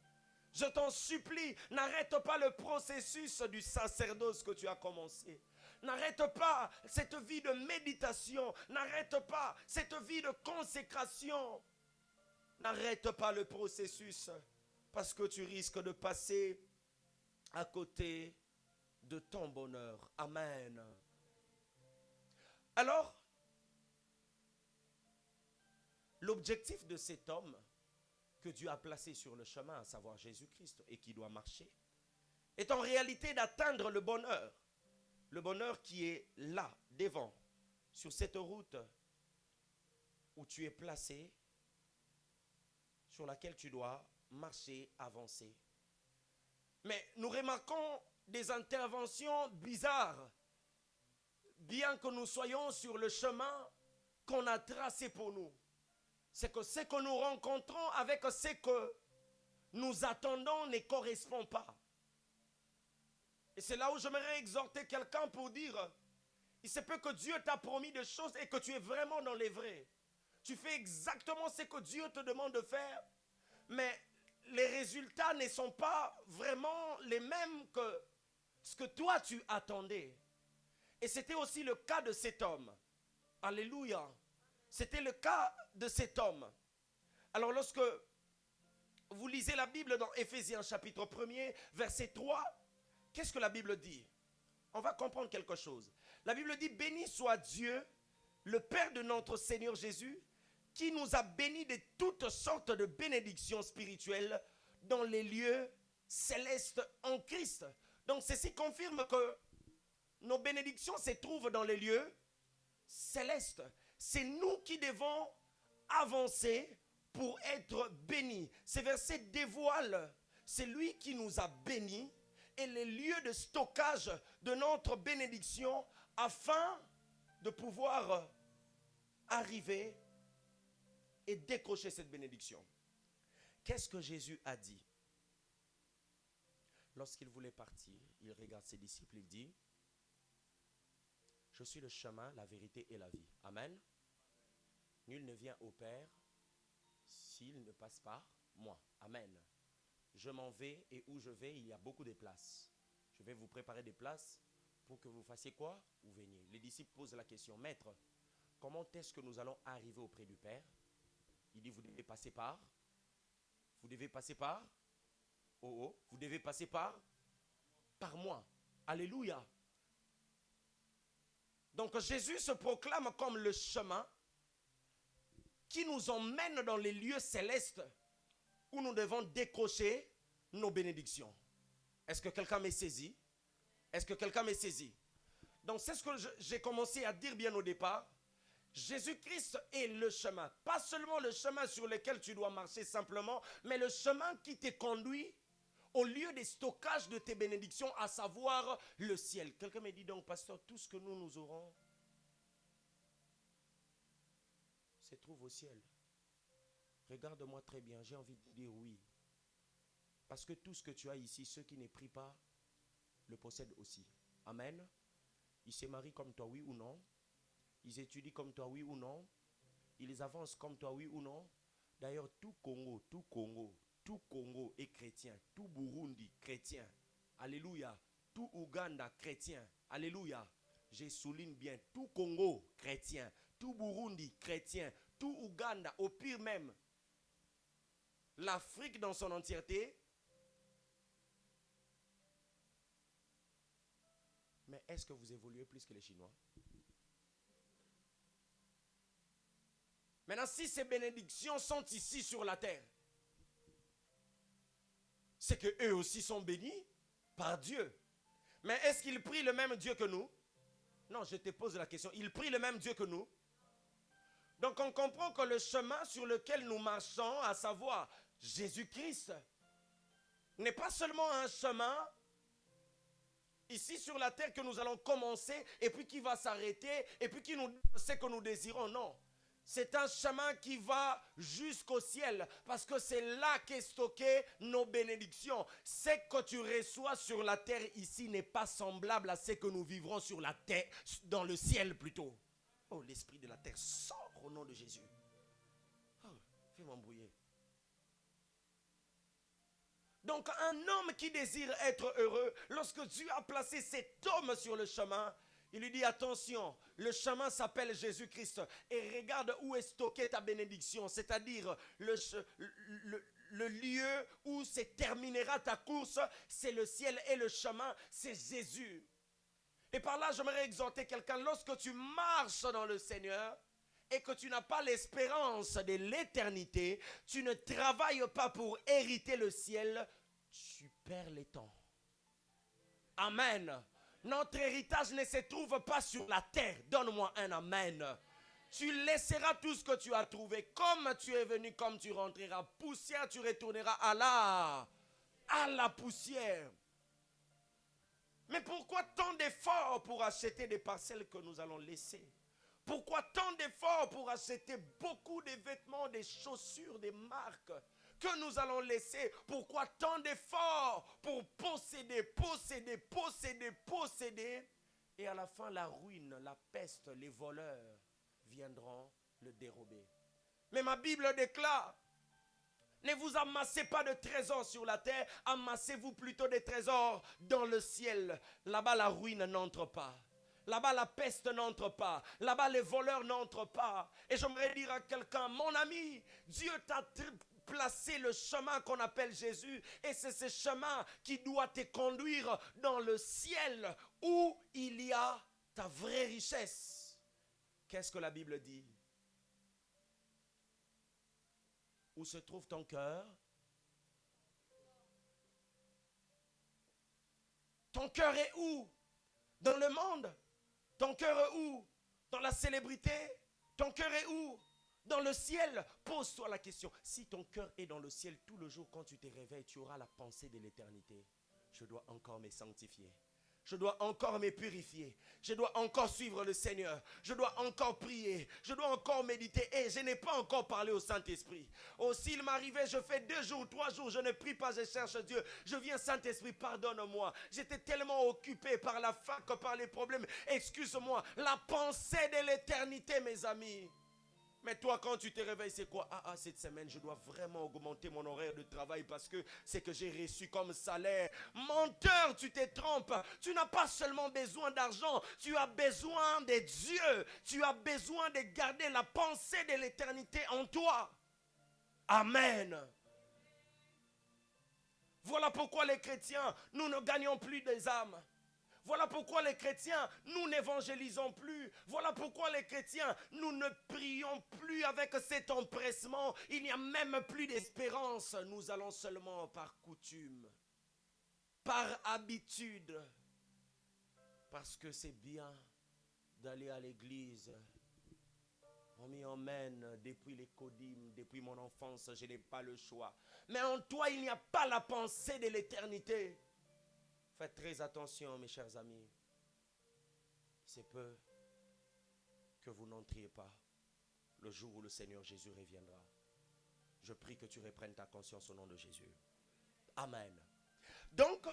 Je t'en supplie, n'arrête pas le processus du sacerdoce que tu as commencé. N'arrête pas cette vie de méditation. N'arrête pas cette vie de consécration. N'arrête pas le processus parce que tu risques de passer à côté de ton bonheur. Amen. Alors, l'objectif de cet homme que Dieu a placé sur le chemin, à savoir Jésus-Christ, et qui doit marcher, est en réalité d'atteindre le bonheur. Le bonheur qui est là, devant, sur cette route où tu es placé, sur laquelle tu dois marcher, avancer. Mais nous remarquons des interventions bizarres, bien que nous soyons sur le chemin qu'on a tracé pour nous. C'est que ce que nous rencontrons avec ce que nous attendons ne correspond pas. Et c'est là où j'aimerais exhorter quelqu'un pour dire, il se peut que Dieu t'a promis des choses et que tu es vraiment dans les vrais. Tu fais exactement ce que Dieu te demande de faire, mais les résultats ne sont pas vraiment les mêmes que ce que toi tu attendais. Et c'était aussi le cas de cet homme. Alléluia. C'était le cas de cet homme. Alors lorsque vous lisez la Bible dans Éphésiens chapitre 1er, verset 3, qu'est-ce que la Bible dit? On va comprendre quelque chose. La Bible dit, béni soit Dieu, le Père de notre Seigneur Jésus, qui nous a bénis de toutes sortes de bénédictions spirituelles dans les lieux célestes en Christ. Donc ceci confirme que nos bénédictions se trouvent dans les lieux célestes. C'est nous qui devons avancer pour être bénis. Ces versets dévoilent, c'est lui qui nous a bénis et les lieux de stockage de notre bénédiction afin de pouvoir arriver et décrocher cette bénédiction. Qu'est-ce que Jésus a dit? Lorsqu'il voulait partir, il regarde ses disciples, il dit: je suis le chemin, la vérité et la vie. Amen. Nul ne vient au Père s'il ne passe par moi. Amen. Je m'en vais et où je vais, il y a beaucoup de places. Je vais vous préparer des places pour que vous fassiez quoi? Vous veniez. Les disciples posent la question: Maître, comment est-ce que nous allons arriver auprès du Père? Il dit: vous devez passer par. Vous devez passer par. Oh, vous devez passer par moi. Alléluia. Donc Jésus se proclame comme le chemin qui nous emmène dans les lieux célestes où nous devons décrocher nos bénédictions. Est-ce que quelqu'un m'est saisi? Est-ce que quelqu'un m'est saisi? Donc c'est ce que j'ai commencé à dire bien au départ. Jésus-Christ est le chemin. Pas seulement le chemin sur lequel tu dois marcher simplement, mais le chemin qui te conduit au lieu des stockages de tes bénédictions, à savoir le ciel. Quelqu'un me dit donc: pasteur, tout ce que nous aurons se trouve au ciel. Regarde-moi très bien, j'ai envie de dire oui. Parce que tout ce que tu as ici, ceux qui ne prient pas, le possèdent aussi. Amen. Ils se marient comme toi, oui ou non? Ils étudient comme toi, oui ou non? Ils avancent comme toi, oui ou non? D'ailleurs, tout Congo est chrétien. Tout Burundi, chrétien. Alléluia. Tout Ouganda, chrétien. Alléluia. Je souligne bien, tout Congo, chrétien. Tout Burundi, chrétien. Tout Ouganda, au pire même, l'Afrique dans son entièreté. Mais est-ce que vous évoluez plus que les Chinois? Maintenant, si ces bénédictions sont ici sur la terre, c'est qu'eux aussi sont bénis par Dieu. Mais est-ce qu'ils prient le même Dieu que nous? Non, je te pose la question. Ils prient le même Dieu que nous? Donc on comprend que le chemin sur lequel nous marchons, à savoir Jésus-Christ, n'est pas seulement un chemin ici sur la terre que nous allons commencer et puis qui va s'arrêter et puis qui nous dit ce que nous désirons. Non. C'est un chemin qui va jusqu'au ciel parce que c'est là qu'est stocké nos bénédictions. Ce que tu reçois sur la terre ici n'est pas semblable à ce que nous vivrons sur la terre, dans le ciel plutôt. Oh, l'esprit de la terre sort au nom de Jésus. Oh, fais-moi embrouiller. Donc un homme qui désire être heureux, lorsque Dieu a placé cet homme sur le chemin, il lui dit: attention, le chemin s'appelle Jésus-Christ et regarde où est stockée ta bénédiction, c'est-à-dire le lieu où se terminera ta course, c'est le ciel et le chemin, c'est Jésus. Et par là, j'aimerais exhorter quelqu'un: lorsque tu marches dans le Seigneur et que tu n'as pas l'espérance de l'éternité, tu ne travailles pas pour hériter le ciel, tu perds les temps. Amen. Notre héritage ne se trouve pas sur la terre. Donne-moi un amen. Tu laisseras tout ce que tu as trouvé. Comme tu es venu, comme tu rentreras. Poussière, tu retourneras à la poussière. Mais pourquoi tant d'efforts pour acheter des parcelles que nous allons laisser? Pourquoi tant d'efforts pour acheter beaucoup de vêtements, des chaussures, des marques que nous allons laisser? Pourquoi tant d'efforts pour posséder? Et à la fin, la ruine, la peste, les voleurs viendront le dérober. Mais ma Bible déclare: ne vous amassez pas de trésors sur la terre, amassez-vous plutôt des trésors dans le ciel. Là-bas, la ruine n'entre pas. Là-bas, la peste n'entre pas. Là-bas, les voleurs n'entrent pas. Et j'aimerais dire à quelqu'un: mon ami, Dieu t'a placé le chemin qu'on appelle Jésus. Et c'est ce chemin qui doit te conduire dans le ciel où il y a ta vraie richesse. Qu'est-ce que la Bible dit? Où se trouve ton cœur? Ton cœur est où? Dans le monde? Ton cœur est où? Dans la célébrité? Ton cœur est où? Dans le ciel? Pose-toi la question. Si ton cœur est dans le ciel, tout le jour quand tu te réveilles, tu auras la pensée de l'éternité. Je dois encore me sanctifier. Je dois encore me purifier. Je dois encore suivre le Seigneur. Je dois encore prier. Je dois encore méditer. Et je n'ai pas encore parlé au Saint-Esprit. Oh, s'il m'arrivait, je fais 2 jours, 3 jours, je ne prie pas, je cherche Dieu. Je viens, Saint-Esprit, pardonne-moi. J'étais tellement occupé par la fac, par les problèmes. Excuse-moi. La pensée de l'éternité, mes amis. Mais toi, quand tu te réveilles, c'est quoi? Cette semaine, je dois vraiment augmenter mon horaire de travail parce que c'est que j'ai reçu comme salaire. Menteur, tu te trompes. Tu n'as pas seulement besoin d'argent, tu as besoin de Dieu. Tu as besoin de garder la pensée de l'éternité en toi. Amen. Voilà pourquoi les chrétiens, nous ne gagnons plus des âmes. Voilà pourquoi les chrétiens, nous n'évangélisons plus. Voilà pourquoi les chrétiens, nous ne prions plus avec cet empressement. Il n'y a même plus d'espérance. Nous allons seulement par coutume, par habitude. Parce que c'est bien d'aller à l'église. On m'y emmène depuis les codymes, depuis mon enfance, je n'ai pas le choix. Mais en toi, il n'y a pas la pensée de l'éternité. Faites très attention, mes chers amis. C'est peu que vous n'entriez pas le jour où le Seigneur Jésus reviendra. Je prie que tu reprennes ta conscience au nom de Jésus. Amen. Donc,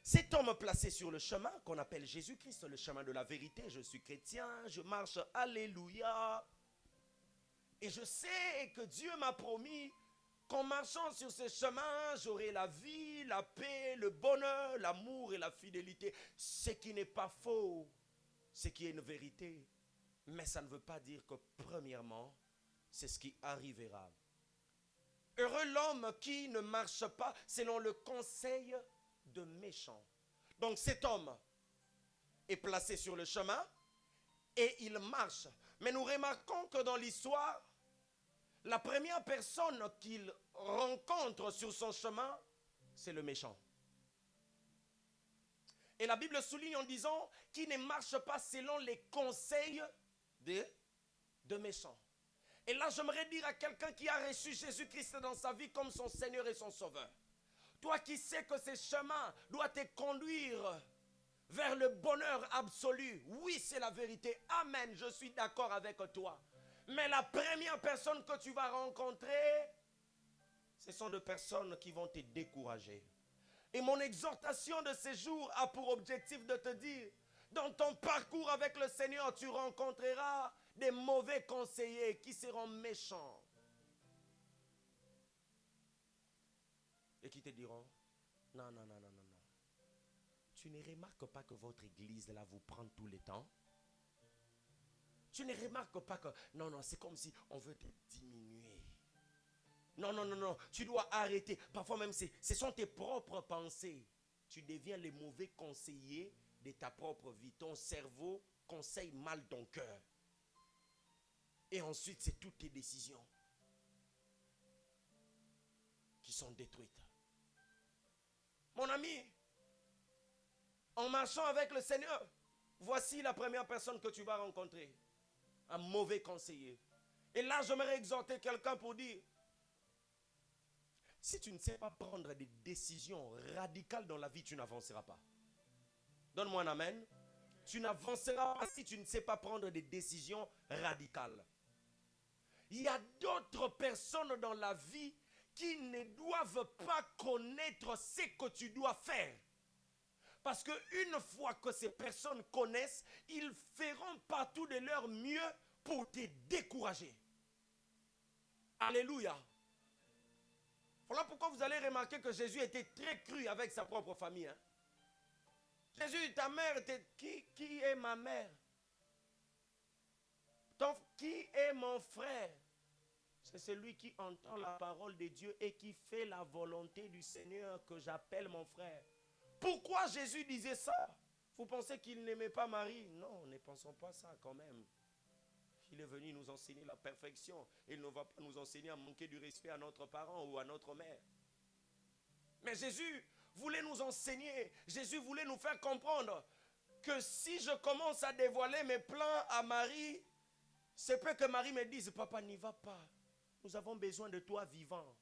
cet homme placé sur le chemin qu'on appelle Jésus-Christ, le chemin de la vérité, je suis chrétien, je marche, alléluia. Et je sais que Dieu m'a promis qu'en marchant sur ce chemin, j'aurai la vie, la paix, le bonheur, l'amour et la fidélité. Ce qui n'est pas faux, ce qui est une vérité. Mais ça ne veut pas dire que premièrement, c'est ce qui arrivera. Heureux l'homme qui ne marche pas selon le conseil de méchants. Donc cet homme est placé sur le chemin et il marche. Mais nous remarquons que dans l'histoire, la première personne qu'il rencontre sur son chemin, c'est le méchant. Et la Bible souligne en disant qu'il ne marche pas selon les conseils de méchants. Et là, j'aimerais dire à quelqu'un qui a reçu Jésus-Christ dans sa vie comme son Seigneur et son Sauveur. Toi qui sais que ce chemin doit te conduire vers le bonheur absolu. Oui, c'est la vérité. Amen, je suis d'accord avec toi. Mais la première personne que tu vas rencontrer, ce sont des personnes qui vont te décourager. Et mon exhortation de ces jours a pour objectif de te dire, dans ton parcours avec le Seigneur, tu rencontreras des mauvais conseillers qui seront méchants. Et qui te diront, non. Tu ne remarques pas que votre église là vous prend tout le temps? Tu ne remarques pas que, non, c'est comme si on veut te diminuer. Non, tu dois arrêter. Parfois même, ce sont tes propres pensées. Tu deviens le mauvais conseiller de ta propre vie. Ton cerveau conseille mal ton cœur. Et ensuite, c'est toutes tes décisions qui sont détruites. Mon ami, en marchant avec le Seigneur, voici la première personne que tu vas rencontrer. Un mauvais conseiller. Et là, j'aimerais exhorter quelqu'un pour dire, si tu ne sais pas prendre des décisions radicales dans la vie, tu n'avanceras pas. Donne-moi un amen. Tu n'avanceras pas si tu ne sais pas prendre des décisions radicales. Il y a d'autres personnes dans la vie qui ne doivent pas connaître ce que tu dois faire. Parce qu'une fois que ces personnes connaissent, ils feront partout de leur mieux pour te décourager. Alléluia. Voilà pourquoi vous allez remarquer que Jésus était très cru avec sa propre famille. Hein? Jésus, ta mère, qui est ma mère? Qui est mon frère? C'est celui qui entend la parole de Dieu et qui fait la volonté du Seigneur que j'appelle mon frère. Pourquoi Jésus disait ça? Vous pensez qu'il n'aimait pas Marie? Non, ne pensons pas ça quand même. Il est venu nous enseigner la perfection. Il ne va pas nous enseigner à manquer du respect à notre parent ou à notre mère. Mais Jésus voulait nous enseigner, Jésus voulait nous faire comprendre que si je commence à dévoiler mes plans à Marie, c'est peut que Marie me dise, papa, n'y va pas. Nous avons besoin de toi vivant.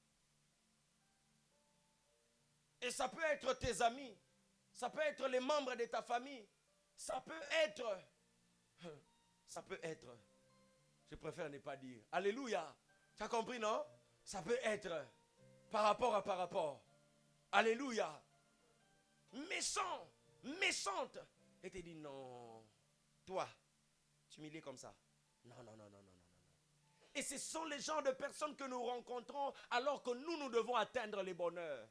Et ça peut être tes amis, ça peut être les membres de ta famille, ça peut être, je préfère ne pas dire. Alléluia. Tu as compris, non? Ça peut être par rapport. Alléluia. Méchant, méchante. Et te dit non, toi, tu m'y comme ça. Non. Et ce sont les genres de personnes que nous rencontrons alors que nous devons atteindre les bonheurs.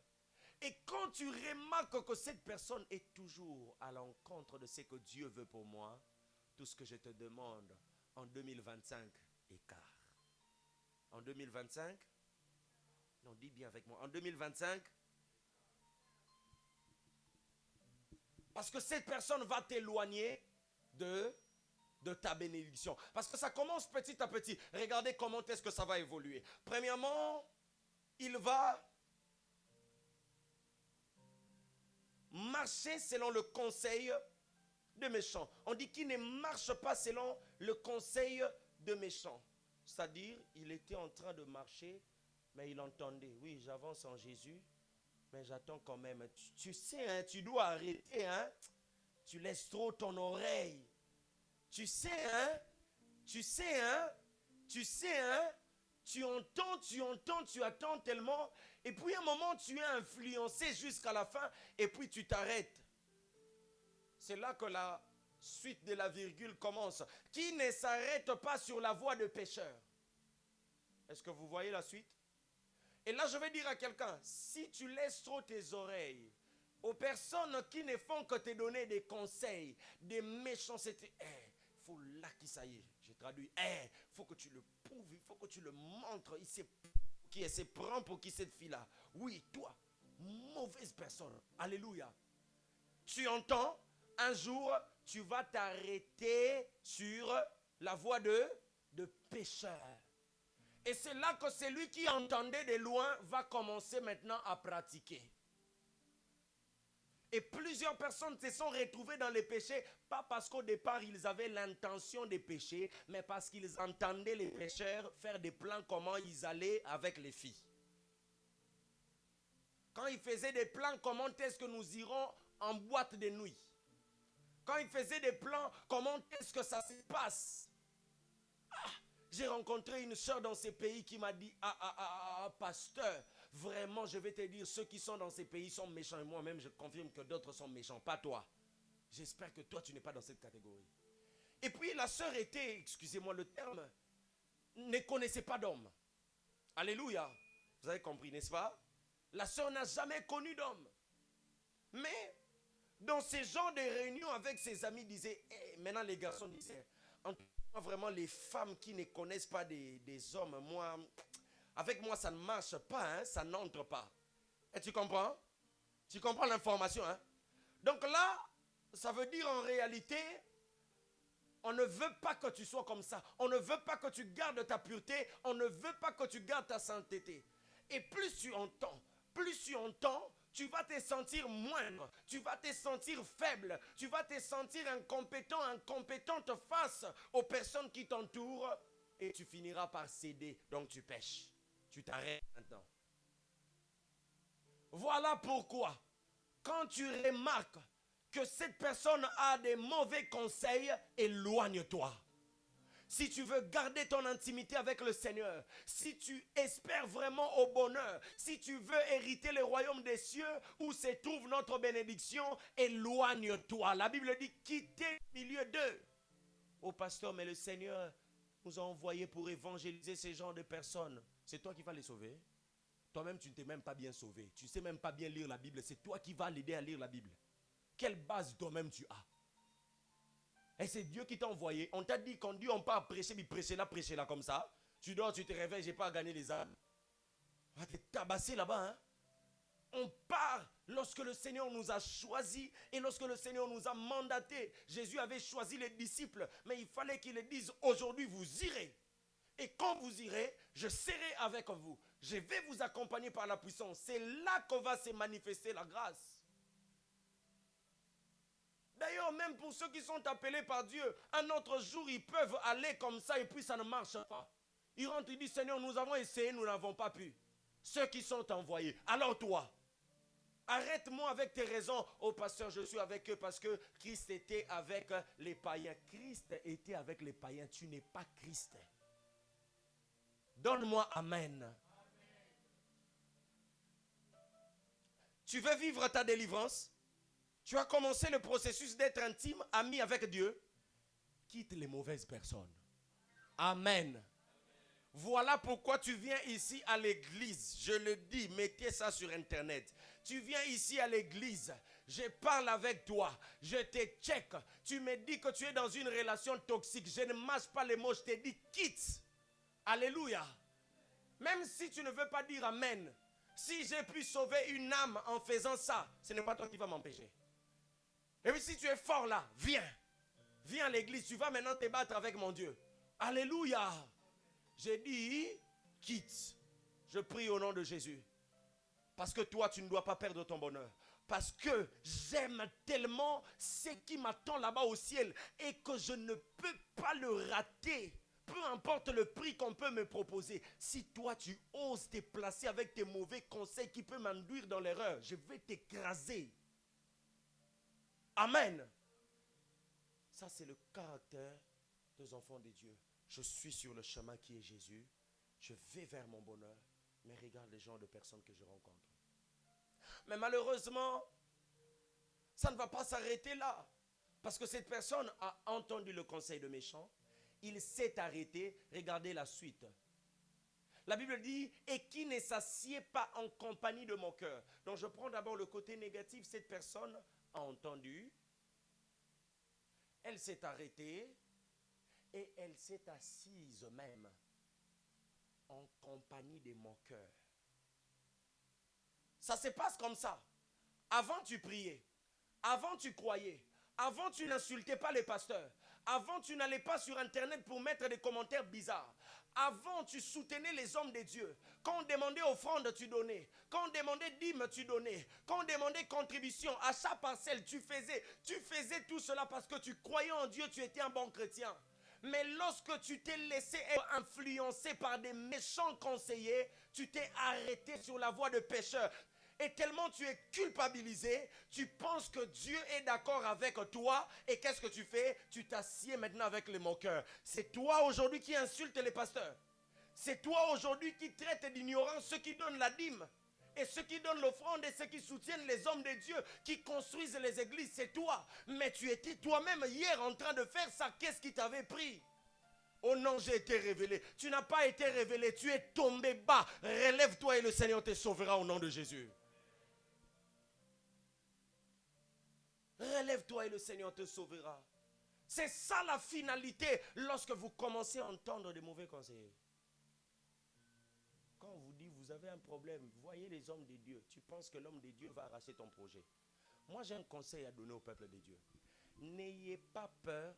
Et quand tu remarques que cette personne est toujours à l'encontre de ce que Dieu veut pour moi, tout ce que je te demande en 2025, écart. En 2025, non, dis bien avec moi, en 2025, parce que cette personne va t'éloigner de ta bénédiction. Parce que ça commence petit à petit. Regardez comment est-ce que ça va évoluer. Premièrement, il va marcher selon le conseil de méchants. On dit qu'il ne marche pas selon le conseil de méchants. C'est-à-dire, il était en train de marcher, mais il entendait. Oui, j'avance en Jésus, mais j'attends quand même. Tu sais, hein, tu dois arrêter. Hein? Tu laisses trop ton oreille. Tu sais, hein? Tu entends, tu attends tellement. Et puis à un moment, tu es influencé jusqu'à la fin. Et puis tu t'arrêtes. C'est là que la suite de la virgule commence. Qui ne s'arrête pas sur la voie de pécheur. Est-ce que vous voyez la suite? Et là, je vais dire à quelqu'un, si tu laisses trop tes oreilles aux personnes qui ne font que te donner des conseils, des méchancetés, faut là qui ça y est, j'ai traduit, faut que tu le prouves, il faut que tu le montres, qui se prend pour qui cette fille-là. Oui, toi, mauvaise personne, alléluia. Tu entends, un jour, tu vas t'arrêter sur la voie de pécheur. Et c'est là que celui qui entendait de loin va commencer maintenant à pratiquer. Et plusieurs personnes se sont retrouvées dans les péchés, pas parce qu'au départ ils avaient l'intention de pécher, mais parce qu'ils entendaient les pécheurs faire des plans comment ils allaient avec les filles. Quand ils faisaient des plans, comment est-ce que nous irons en boîte de nuit? Quand ils faisaient des plans, comment est-ce que ça se passe? J'ai rencontré une soeur dans ces pays qui m'a dit, pasteur, vraiment, je vais te dire, ceux qui sont dans ces pays sont méchants. Et moi-même, je confirme que d'autres sont méchants, pas toi. J'espère que toi, tu n'es pas dans cette catégorie. Et puis, la sœur était, excusez-moi le terme, ne connaissait pas d'homme. Alléluia. Vous avez compris, n'est-ce pas? La sœur n'a jamais connu d'homme. Mais, dans ces genres de réunions avec ses amis, disait, maintenant les garçons disaient, en tout cas, vraiment, les femmes qui ne connaissent pas des hommes, moi... Avec moi, ça ne marche pas, hein? Ça n'entre pas. Et tu comprends? Tu comprends l'information, hein? Donc là, ça veut dire en réalité, on ne veut pas que tu sois comme ça. On ne veut pas que tu gardes ta pureté. On ne veut pas que tu gardes ta sainteté. Et plus tu entends, tu vas te sentir moindre. Tu vas te sentir faible. Tu vas te sentir incompétente face aux personnes qui t'entourent. Et tu finiras par céder. Donc tu pèches. Tu t'arrêtes maintenant. Voilà pourquoi, quand tu remarques que cette personne a des mauvais conseils, éloigne-toi. Si tu veux garder ton intimité avec le Seigneur, si tu espères vraiment au bonheur, si tu veux hériter le royaume des cieux où se trouve notre bénédiction, éloigne-toi. La Bible dit quittez le milieu d'eux. Oh pasteur, mais le Seigneur nous a envoyés pour évangéliser ces genres de personnes. C'est toi qui vas les sauver. Toi-même, tu ne t'es même pas bien sauvé. Tu ne sais même pas bien lire la Bible. C'est toi qui vas l'aider à lire la Bible. Quelle base toi-même tu as? Et c'est Dieu qui t'a envoyé. On t'a dit qu'on dit on part prêcher, mais prêcher là comme ça. Tu dors, tu te réveilles, j'ai pas à gagner les âmes. On va te tabasser là-bas. Hein? On part lorsque le Seigneur nous a choisis et lorsque le Seigneur nous a mandatés. Jésus avait choisi les disciples, mais il fallait qu'il les dise aujourd'hui vous irez. Et quand vous irez, je serai avec vous. Je vais vous accompagner par la puissance. C'est là qu'on va se manifester la grâce. D'ailleurs, même pour ceux qui sont appelés par Dieu, un autre jour, ils peuvent aller comme ça et puis ça ne marche pas. Ils rentrent, ils disent, Seigneur, nous avons essayé, nous n'avons pas pu. Ceux qui sont envoyés. Alors toi, arrête-moi avec tes raisons. Oh pasteur, je suis avec eux parce que Christ était avec les païens. Christ était avec les païens. Tu n'es pas Christ. Donne-moi amen. Tu veux vivre ta délivrance? Tu as commencé le processus d'être intime, ami avec Dieu. Quitte les mauvaises personnes. Amen. Voilà pourquoi tu viens ici à l'église. Je le dis, mettez ça sur internet. Tu viens ici à l'église. Je parle avec toi. Je te check. Tu me dis que tu es dans une relation toxique. Je ne mâche pas les mots. Je te dis quitte. Alléluia. Même si tu ne veux pas dire amen. Si j'ai pu sauver une âme en faisant ça, ce n'est pas toi qui vas m'empêcher. Et puis si tu es fort là, viens. Viens à l'église. Tu vas maintenant te battre avec mon Dieu. Alléluia. J'ai dit, quitte. Je prie au nom de Jésus. Parce que toi, tu ne dois pas perdre ton bonheur. Parce que j'aime tellement ce qui m'attend là-bas au ciel et que je ne peux pas le rater. Peu importe le prix qu'on peut me proposer. Si toi, tu oses te placer avec tes mauvais conseils qui peuvent m'induire dans l'erreur, je vais t'écraser. Amen. Ça, c'est le caractère des enfants de Dieu. Je suis sur le chemin qui est Jésus. Je vais vers mon bonheur. Mais regarde les genres de personnes que je rencontre. Mais malheureusement, ça ne va pas s'arrêter là. Parce que cette personne a entendu le conseil de méchant. Il s'est arrêté. Regardez la suite. La Bible dit, et qui ne s'assied pas en compagnie de mon cœur. Donc je prends d'abord le côté négatif. Cette personne a entendu. Elle s'est arrêtée. Et elle s'est assise même en compagnie de mon cœur. Ça se passe comme ça. Avant tu priais. Avant tu croyais. Avant tu n'insultais pas les pasteurs. Avant tu n'allais pas sur internet pour mettre des commentaires bizarres. Avant tu soutenais les hommes de Dieu. Quand on demandait offrande, tu donnais. Quand on demandait dîme, tu donnais. Quand on demandait contribution, achat parcelle, tu faisais tout cela parce que tu croyais en Dieu, tu étais un bon chrétien. Mais lorsque tu t'es laissé être influencé par des méchants conseillers, tu t'es arrêté sur la voie de pécheur. Et tellement tu es culpabilisé, tu penses que Dieu est d'accord avec toi. Et qu'est-ce que tu fais? Tu t'assieds maintenant avec les moqueurs. C'est toi aujourd'hui qui insulte les pasteurs. C'est toi aujourd'hui qui traite d'ignorants ceux qui donnent la dîme. Et ceux qui donnent l'offrande et ceux qui soutiennent les hommes de Dieu, qui construisent les églises, c'est toi. Mais tu étais toi-même hier en train de faire ça. Qu'est-ce qui t'avait pris? Oh non, j'ai été révélé. Tu n'as pas été révélé. Tu es tombé bas. Relève-toi et le Seigneur te sauvera au nom de Jésus. Relève-toi et le Seigneur te sauvera. C'est ça la finalité lorsque vous commencez à entendre des mauvais conseils. Quand on vous dit vous avez un problème, voyez les hommes de Dieu. Tu penses que l'homme de Dieu va arracher ton projet. Moi j'ai un conseil à donner au peuple de Dieu. N'ayez pas peur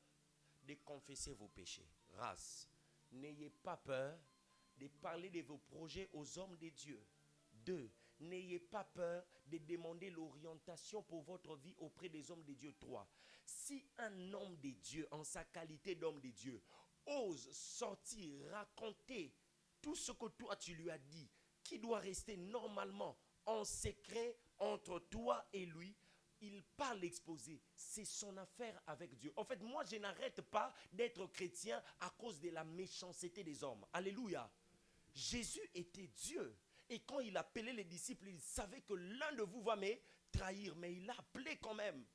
de confesser vos péchés. Race. N'ayez pas peur de parler de vos projets aux hommes de Dieu. 2. N'ayez pas peur de demander l'orientation pour votre vie auprès des hommes de Dieu. 3. Si un homme de Dieu, en sa qualité d'homme de Dieu, ose sortir, raconter tout ce que toi tu lui as dit, qui doit rester normalement en secret entre toi et lui, il parle exposé. C'est son affaire avec Dieu. En fait, moi je n'arrête pas d'être chrétien à cause de la méchanceté des hommes. Alléluia. Jésus était Dieu. Et quand il appelait les disciples, il savait que l'un de vous va me trahir. Mais il a appelé quand même.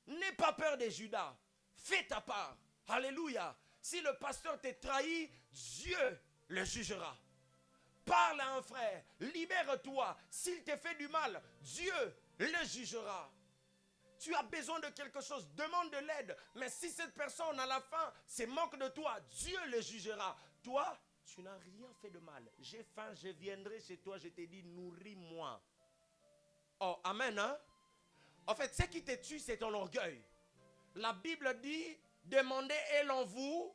N'aie pas peur des Judas. Fais ta part. Alléluia. Si le pasteur t'a trahi, Dieu le jugera. Parle à un frère. Libère-toi. S'il te fait du mal, Dieu le jugera. Tu as besoin de quelque chose, demande de l'aide. Mais si cette personne à la fin se moque de toi, Dieu le jugera. Toi, tu n'as rien fait de mal. J'ai faim, je viendrai chez toi, je te dis, nourris-moi. Oh, amen, hein? En fait, ce qui te tue, c'est ton orgueil. La Bible dit, demandez et l'on vous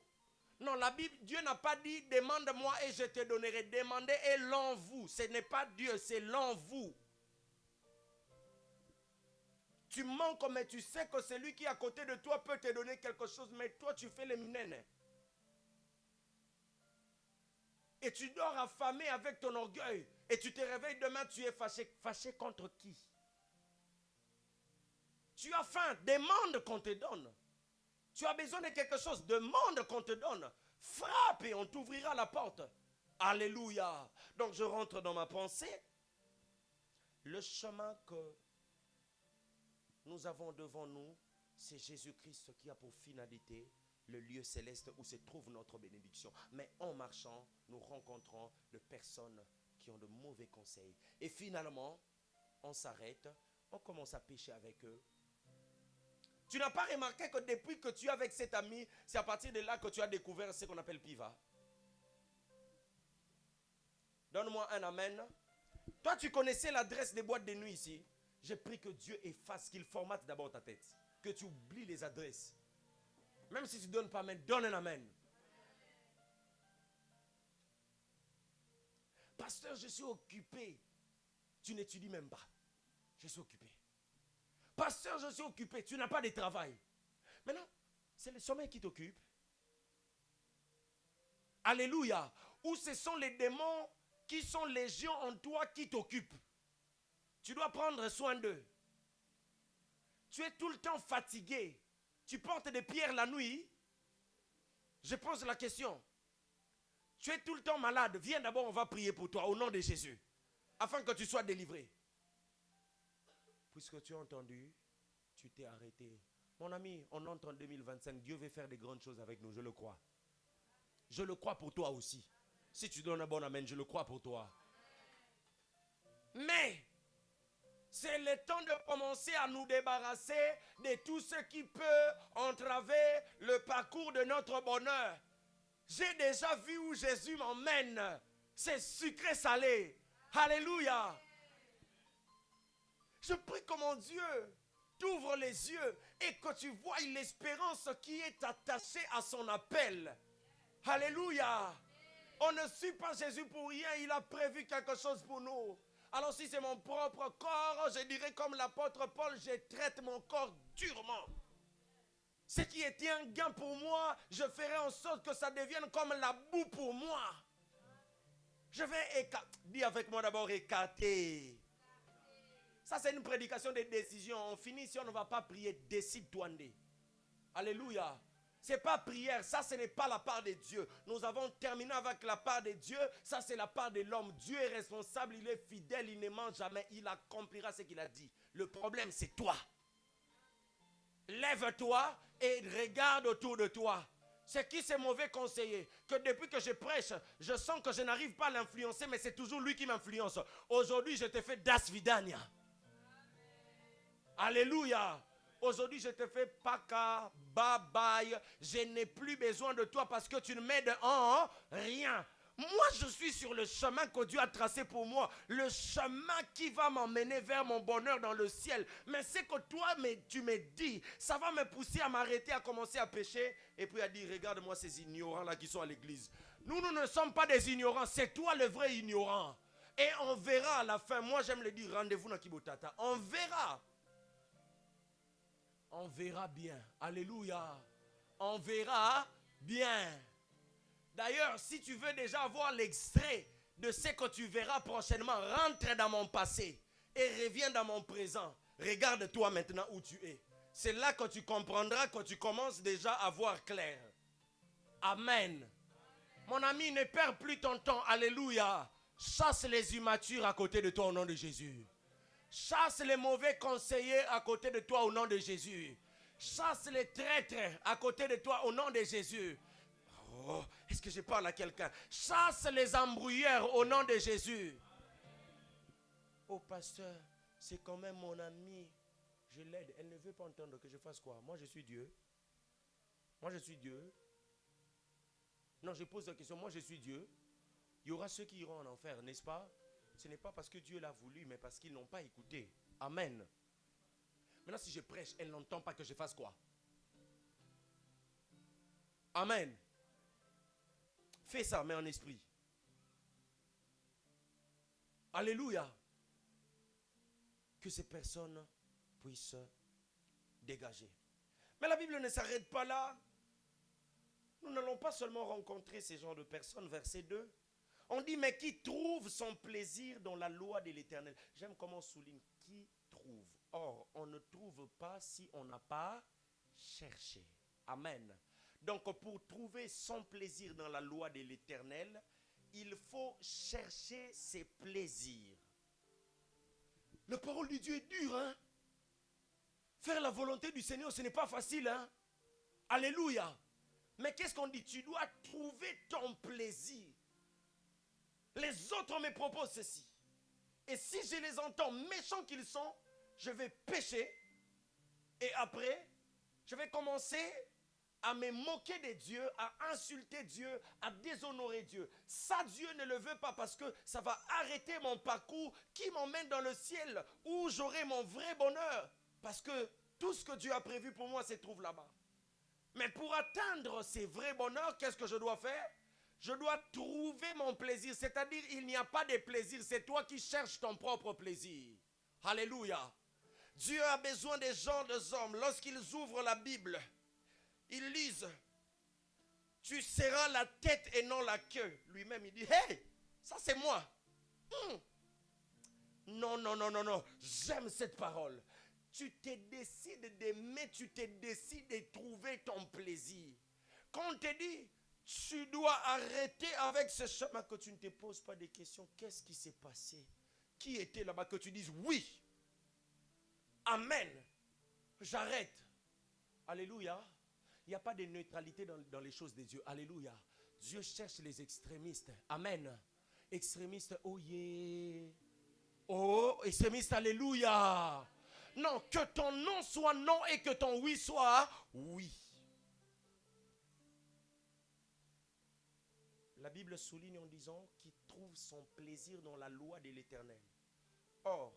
Non, la Bible, Dieu n'a pas dit demande-moi et je te donnerai. Demandez et l'en vous. Ce n'est pas Dieu, c'est l'en vous. Tu manques, mais tu sais que celui qui est à côté de toi peut te donner quelque chose, mais toi tu fais les mnènes. Et tu dors affamé avec ton orgueil. Et tu te réveilles demain, tu es fâché. Fâché contre qui? Tu as faim, demande qu'on te donne. Tu as besoin de quelque chose, demande qu'on te donne. Frappe et on t'ouvrira la porte. Alléluia. Donc je rentre dans ma pensée. Le chemin que nous avons devant nous, c'est Jésus-Christ qui a pour finalité le lieu céleste où se trouve notre bénédiction. Mais en marchant, nous rencontrons des personnes qui ont de mauvais conseils. Et finalement, on s'arrête, on commence à pécher avec eux. Tu n'as pas remarqué que depuis que tu es avec cet ami, c'est à partir de là que tu as découvert ce qu'on appelle Piva? Donne-moi un amen. Toi, tu connaissais l'adresse des boîtes de nuit ici. J'ai pris que Dieu efface, qu'il formate d'abord ta tête. Que tu oublies les adresses. Même si tu ne donnes pas amen, donne un amen. Pasteur, je suis occupé. Tu n'étudies même pas. Je suis occupé. Pasteur, je suis occupé. Tu n'as pas de travail. Maintenant, c'est le sommeil qui t'occupe. Alléluia. Ou ce sont les démons qui sont légion en toi qui t'occupent. Tu dois prendre soin d'eux. Tu es tout le temps fatigué. Tu portes des pierres la nuit. Je pose la question. Tu es tout le temps malade. Viens d'abord, on va prier pour toi au nom de Jésus. Afin que tu sois délivré. Puisque tu as entendu, tu t'es arrêté. Mon ami, on entre en 2025. Dieu veut faire des grandes choses avec nous, je le crois. Je le crois pour toi aussi. Si tu donnes un bon amen, je le crois pour toi. Mais c'est le temps de commencer à nous débarrasser de tout ce qui peut entraver le parcours de notre bonheur. J'ai déjà vu où Jésus m'emmène. C'est sucré salé. Alléluia. Je prie que mon Dieu t'ouvre les yeux et que tu vois l'espérance qui est attachée à son appel. Alléluia. On ne suit pas Jésus pour rien. Il a prévu quelque chose pour nous. Alors si c'est mon propre corps, je dirais comme l'apôtre Paul, je traite mon corps durement. Ce qui était un gain pour moi, je ferai en sorte que ça devienne comme la boue pour moi. Je vais écarter. Dis avec moi d'abord écarter. Ça c'est une prédication de décision. On finit si on ne va pas prier, décide-toi. Alléluia. Ce n'est pas prière, ça ce n'est pas la part de Dieu. Nous avons terminé avec la part de Dieu, ça c'est la part de l'homme. Dieu est responsable, il est fidèle, il ne ment jamais, il accomplira ce qu'il a dit. Le problème c'est toi. Lève-toi et regarde autour de toi. C'est qui ce mauvais conseiller? Que depuis que je prêche, je sens que je n'arrive pas à l'influencer, mais c'est toujours lui qui m'influence. Aujourd'hui je te fais Das Vidania. Alléluia. Aujourd'hui, je te fais paka, bye bye. Je n'ai plus besoin de toi parce que tu ne m'aides en rien. Moi, je suis sur le chemin que Dieu a tracé pour moi. Le chemin qui va m'emmener vers mon bonheur dans le ciel. Mais c'est que toi, tu me dis, ça va me pousser à m'arrêter, à commencer à pécher. Et puis à dire, regarde-moi ces ignorants-là qui sont à l'église. Nous ne sommes pas des ignorants. C'est toi le vrai ignorant. Et on verra à la fin. Moi, j'aime le dire, rendez-vous dans Kibotata. On verra. On verra bien. Alléluia. On verra bien. D'ailleurs, si tu veux déjà avoir l'extrait de ce que tu verras prochainement, rentre dans mon passé et reviens dans mon présent. Regarde-toi maintenant où tu es. C'est là que tu comprendras que tu commences déjà à voir clair. Amen. Mon ami, ne perds plus ton temps. Alléluia. Chasse les immatures à côté de toi au nom de Jésus. Chasse les mauvais conseillers à côté de toi au nom de Jésus. Chasse les traîtres à côté de toi au nom de Jésus. Oh, est-ce que je parle à quelqu'un? Chasse les embrouilleurs au nom de Jésus. Oh pasteur, c'est quand même mon ami. Je l'aide. Elle ne veut pas entendre que je fasse quoi? Moi je suis Dieu. Moi je suis Dieu. Non, je pose la question. Moi je suis Dieu. Il y aura ceux qui iront en enfer, n'est-ce pas? Ce n'est pas parce que Dieu l'a voulu, mais parce qu'ils n'ont pas écouté. Amen. Maintenant, si je prêche, elle n'entend pas que je fasse quoi? Amen. Fais ça, mais en esprit. Alléluia. Que ces personnes puissent dégager. Mais la Bible ne s'arrête pas là. Nous n'allons pas seulement rencontrer ces genres de personnes. Verset 2. On dit, mais qui trouve son plaisir dans la loi de l'Éternel. J'aime comment on souligne. Qui trouve. Or, on ne trouve pas si on n'a pas cherché. Amen. Donc, pour trouver son plaisir dans la loi de l'Éternel, il faut chercher ses plaisirs. La parole de Dieu est dure, hein? Faire la volonté du Seigneur, ce n'est pas facile, hein? Alléluia. Mais qu'est-ce qu'on dit? Tu dois trouver ton plaisir. Les autres me proposent ceci. Et si je les entends méchants qu'ils sont, je vais pécher. Et après, je vais commencer à me moquer de Dieu, à insulter Dieu, à déshonorer Dieu. Ça, Dieu ne le veut pas parce que ça va arrêter mon parcours qui m'emmène dans le ciel où j'aurai mon vrai bonheur. Parce que tout ce que Dieu a prévu pour moi se trouve là-bas. Mais pour atteindre ces vrais bonheurs, qu'est-ce que je dois faire? Je dois trouver mon plaisir. C'est-à-dire, il n'y a pas de plaisir. C'est toi qui cherches ton propre plaisir. Alléluia. Dieu a besoin des gens, des hommes. Lorsqu'ils ouvrent la Bible, ils lisent. Tu seras la tête et non la queue. Lui-même, il dit, hey, ça c'est moi. Non, non, non, non, non. J'aime cette parole. Tu te décides d'aimer, tu te décides de trouver ton plaisir. Quand on te dit, tu dois arrêter avec ce chemin, que tu ne te poses pas de questions. Qu'est-ce qui s'est passé? Qui était là-bas? Que tu dises oui. Amen. J'arrête. Alléluia. Il n'y a pas de neutralité dans les choses de Dieu. Alléluia. Dieu cherche les extrémistes. Amen. Extrémistes, oh yeah. Oh, extrémistes, alléluia. Non, que ton non soit non et que ton oui soit oui. La Bible souligne en disant qu'il trouve son plaisir dans la loi de l'Éternel. Or,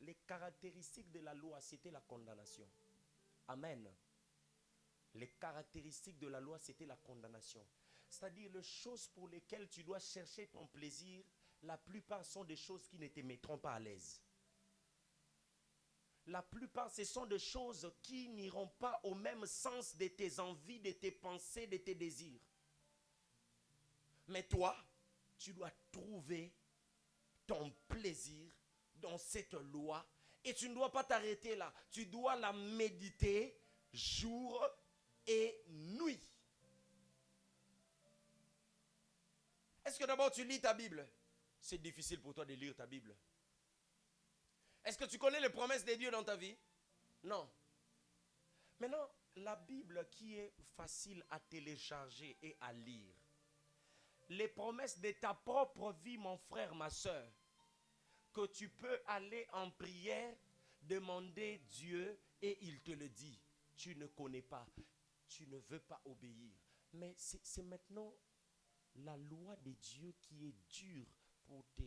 les caractéristiques de la loi, c'était la condamnation. Amen. Les caractéristiques de la loi, c'était la condamnation. C'est-à-dire les choses pour lesquelles tu dois chercher ton plaisir, la plupart sont des choses qui ne te mettront pas à l'aise. La plupart, ce sont des choses qui n'iront pas au même sens de tes envies, de tes pensées, de tes désirs. Mais toi, tu dois trouver ton plaisir dans cette loi et tu ne dois pas t'arrêter là. Tu dois la méditer jour et nuit. Est-ce que d'abord tu lis ta Bible? C'est difficile pour toi de lire ta Bible. Est-ce que tu connais les promesses de Dieu dans ta vie? Non. Maintenant, la Bible qui est facile à télécharger et à lire. Les promesses de ta propre vie, mon frère, ma soeur, que tu peux aller en prière, demander Dieu et il te le dit. Tu ne connais pas, tu ne veux pas obéir. Mais c'est maintenant la loi de Dieu qui est dure pour te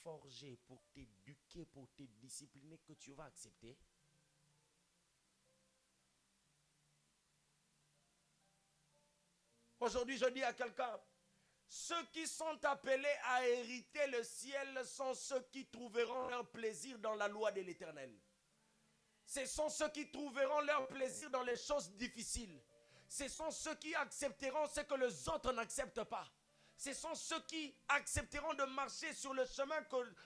forger, pour t'éduquer, pour te discipliner, que tu vas accepter. Aujourd'hui, je dis à quelqu'un, ceux qui sont appelés à hériter le ciel sont ceux qui trouveront leur plaisir dans la loi de l'Éternel. Ce sont ceux qui trouveront leur plaisir dans les choses difficiles. Ce sont ceux qui accepteront ce que les autres n'acceptent pas. Ce sont ceux qui accepteront de marcher sur le chemin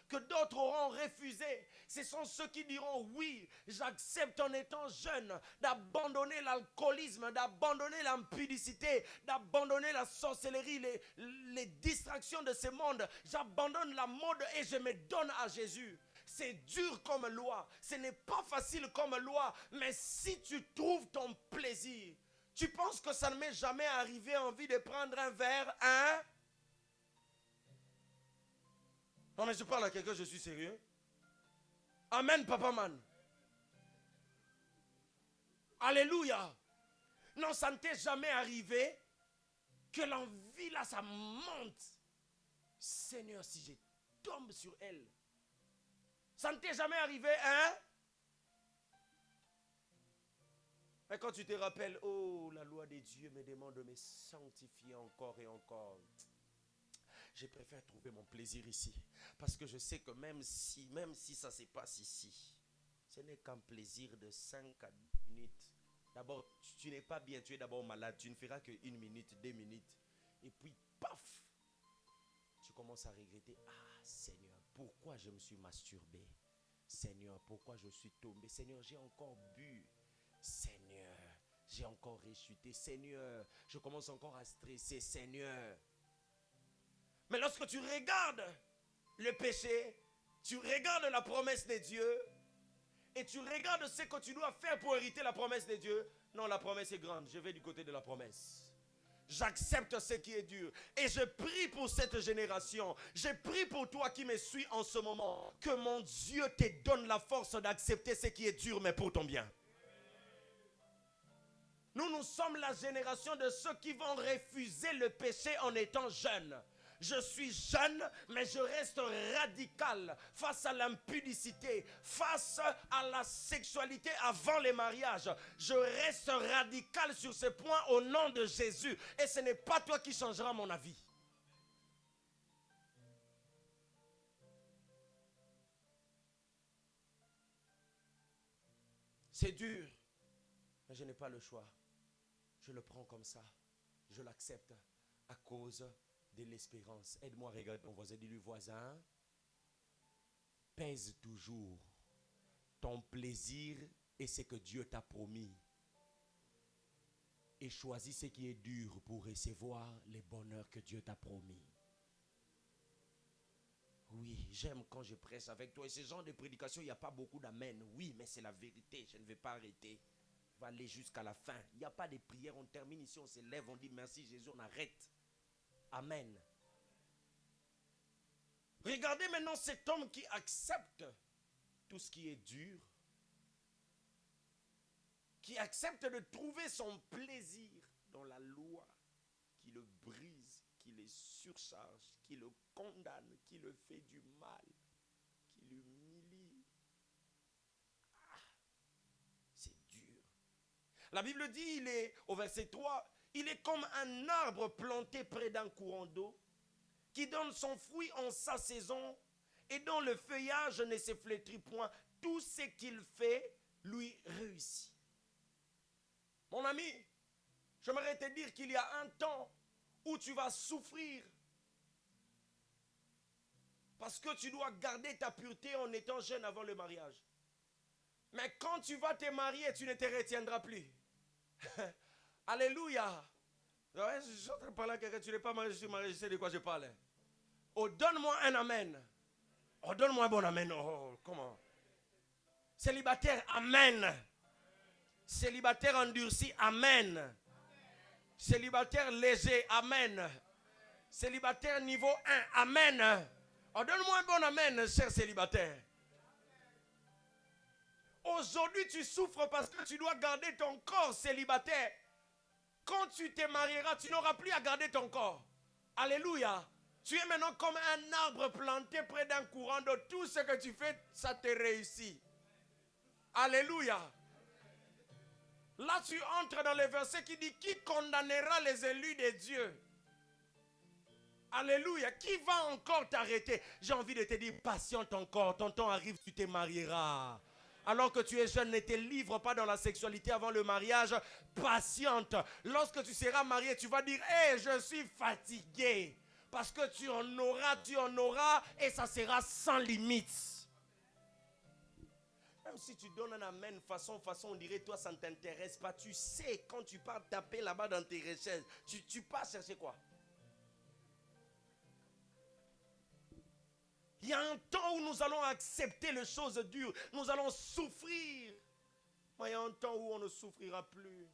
que d'autres auront refusé. Ce sont ceux qui diront oui, j'accepte en étant jeune d'abandonner l'alcoolisme, d'abandonner l'impudicité, d'abandonner la sorcellerie, les distractions de ce monde. J'abandonne la mode et je me donne à Jésus. C'est dur comme loi, ce n'est pas facile comme loi, mais si tu trouves ton plaisir, tu penses que ça ne m'est jamais arrivé envie de prendre un verre, hein? Non mais je parle à quelqu'un, je suis sérieux. Amen, papa man. Alléluia. Non, ça ne t'est jamais arrivé que l'envie là, ça monte. Seigneur, si je tombe sur elle. Ça ne t'est jamais arrivé, hein? Et quand tu te rappelles, oh, la loi des dieux me demande de me sanctifier encore et encore. Je préfère trouver mon plaisir ici. Parce que je sais que même si ça se passe ici, ce n'est qu'un plaisir de 5 à 10 minutes. D'abord, tu n'es pas bien, tu es d'abord malade. Tu ne feras que 1 minute, 2 minutes. Et puis, paf, tu commences à regretter. Ah, Seigneur, pourquoi je me suis masturbé? Seigneur, pourquoi je suis tombé? Seigneur, j'ai encore bu. Seigneur, j'ai encore rechuté. Seigneur, je commence encore à stresser. Seigneur. Mais lorsque tu regardes le péché, tu regardes la promesse de Dieu et tu regardes ce que tu dois faire pour hériter la promesse de Dieu. Non, la promesse est grande. Je vais du côté de la promesse. J'accepte ce qui est dur. Et je prie pour cette génération. Je prie pour toi qui me suis en ce moment. Que mon Dieu te donne la force d'accepter ce qui est dur, mais pour ton bien. Nous sommes la génération de ceux qui vont refuser le péché en étant jeunes. Je suis jeune, mais je reste radical face à l'impudicité, face à la sexualité avant les mariages. Je reste radical sur ce point au nom de Jésus. Et ce n'est pas toi qui changeras mon avis. C'est dur, mais je n'ai pas le choix. Je le prends comme ça. Je l'accepte à cause de l'espérance. Aide-moi à regarder ton voisin. Dis-lui, voisin, pèse toujours ton plaisir et ce que Dieu t'a promis. Et choisis ce qui est dur pour recevoir les bonheurs que Dieu t'a promis. Oui, j'aime quand je prêche avec toi. Et ce genre de prédication, il n'y a pas beaucoup d'amen. Oui, mais c'est la vérité. Je ne vais pas arrêter. Je vais aller jusqu'à la fin. Il n'y a pas de prière. On termine ici, on se lève, on dit merci Jésus, on arrête. Amen. Regardez maintenant cet homme qui accepte tout ce qui est dur, qui accepte de trouver son plaisir dans la loi, qui le brise, qui le surcharge, qui le condamne, qui le fait du mal, qui l'humilie. Ah, c'est dur. La Bible dit, il est, au verset 3, il est comme un arbre planté près d'un courant d'eau, qui donne son fruit en sa saison, et dont le feuillage ne se flétrit point. Tout ce qu'il fait lui réussit. Mon ami, j'aimerais te dire qu'il y a un temps où tu vas souffrir, parce que tu dois garder ta pureté en étant jeune avant le mariage. Mais quand tu vas te marier, tu ne te retiendras plus. Alléluia. Ouais, je suis en train de parler à quelqu'un, tu n'es pas marié, je suis marié, je sais de quoi je parle. Oh, donne-moi un amen. Oh, donne-moi un bon amen. Oh, comment? Célibataire, amen. Célibataire endurci, amen. Célibataire léger, amen. Célibataire niveau 1, amen. Oh, donne-moi un bon amen, cher célibataire. Aujourd'hui, tu souffres parce que tu dois garder ton corps célibataire. Quand tu te marieras, tu n'auras plus à garder ton corps. Alléluia. Tu es maintenant comme un arbre planté près d'un courant d'eau. Tout ce que tu fais, ça te réussit. Alléluia. Là, tu entres dans le verset qui dit, qui condamnera les élus de Dieu? Alléluia. Qui va encore t'arrêter? J'ai envie de te dire, patiente encore. Ton temps arrive, tu te marieras. Alors que tu es jeune, ne te livre pas dans la sexualité avant le mariage. Patiente. Lorsque tu seras marié, tu vas dire, hé, je suis fatigué. Parce que tu en auras, et ça sera sans limite. Même si tu donnes un amen façon, on dirait, toi, ça ne t'intéresse pas. Tu sais, quand tu pars taper là-bas dans tes recherches, tu pars chercher quoi? Il y a un temps où nous allons accepter les choses dures. Nous allons souffrir. Mais il y a un temps où on ne souffrira plus.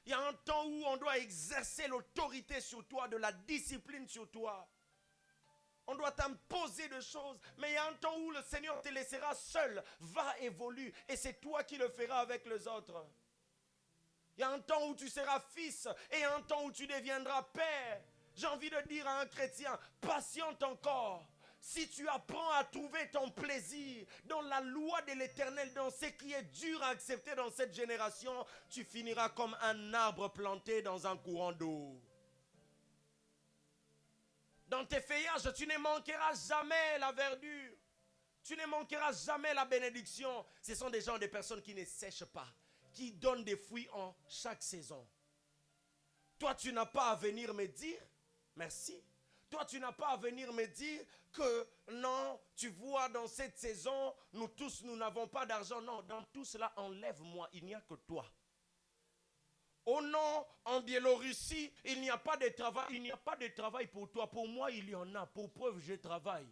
Il y a un temps où on doit exercer l'autorité sur toi, de la discipline sur toi. On doit t'imposer des choses. Mais il y a un temps où le Seigneur te laissera seul. Va, évolue. Et c'est toi qui le feras avec les autres. Il y a un temps où tu seras fils. Et il y a un temps où tu deviendras père. J'ai envie de dire à un chrétien, patiente encore. Si tu apprends à trouver ton plaisir dans la loi de l'Éternel, dans ce qui est dur à accepter dans cette génération, tu finiras comme un arbre planté dans un courant d'eau. Dans tes feuillages, tu ne manqueras jamais la verdure. Tu ne manqueras jamais la bénédiction. Ce sont des gens, des personnes qui ne sèchent pas, qui donnent des fruits en chaque saison. Toi, tu n'as pas à venir me dire merci. Toi, tu n'as pas à venir me dire que non, tu vois, dans cette saison, nous tous, nous n'avons pas d'argent. Non, dans tout cela, enlève-moi, il n'y a que toi. Oh non, en Biélorussie, il n'y a pas de travail. Il n'y a pas de travail pour toi. Pour moi, il y en a. Pour preuve, je travaille.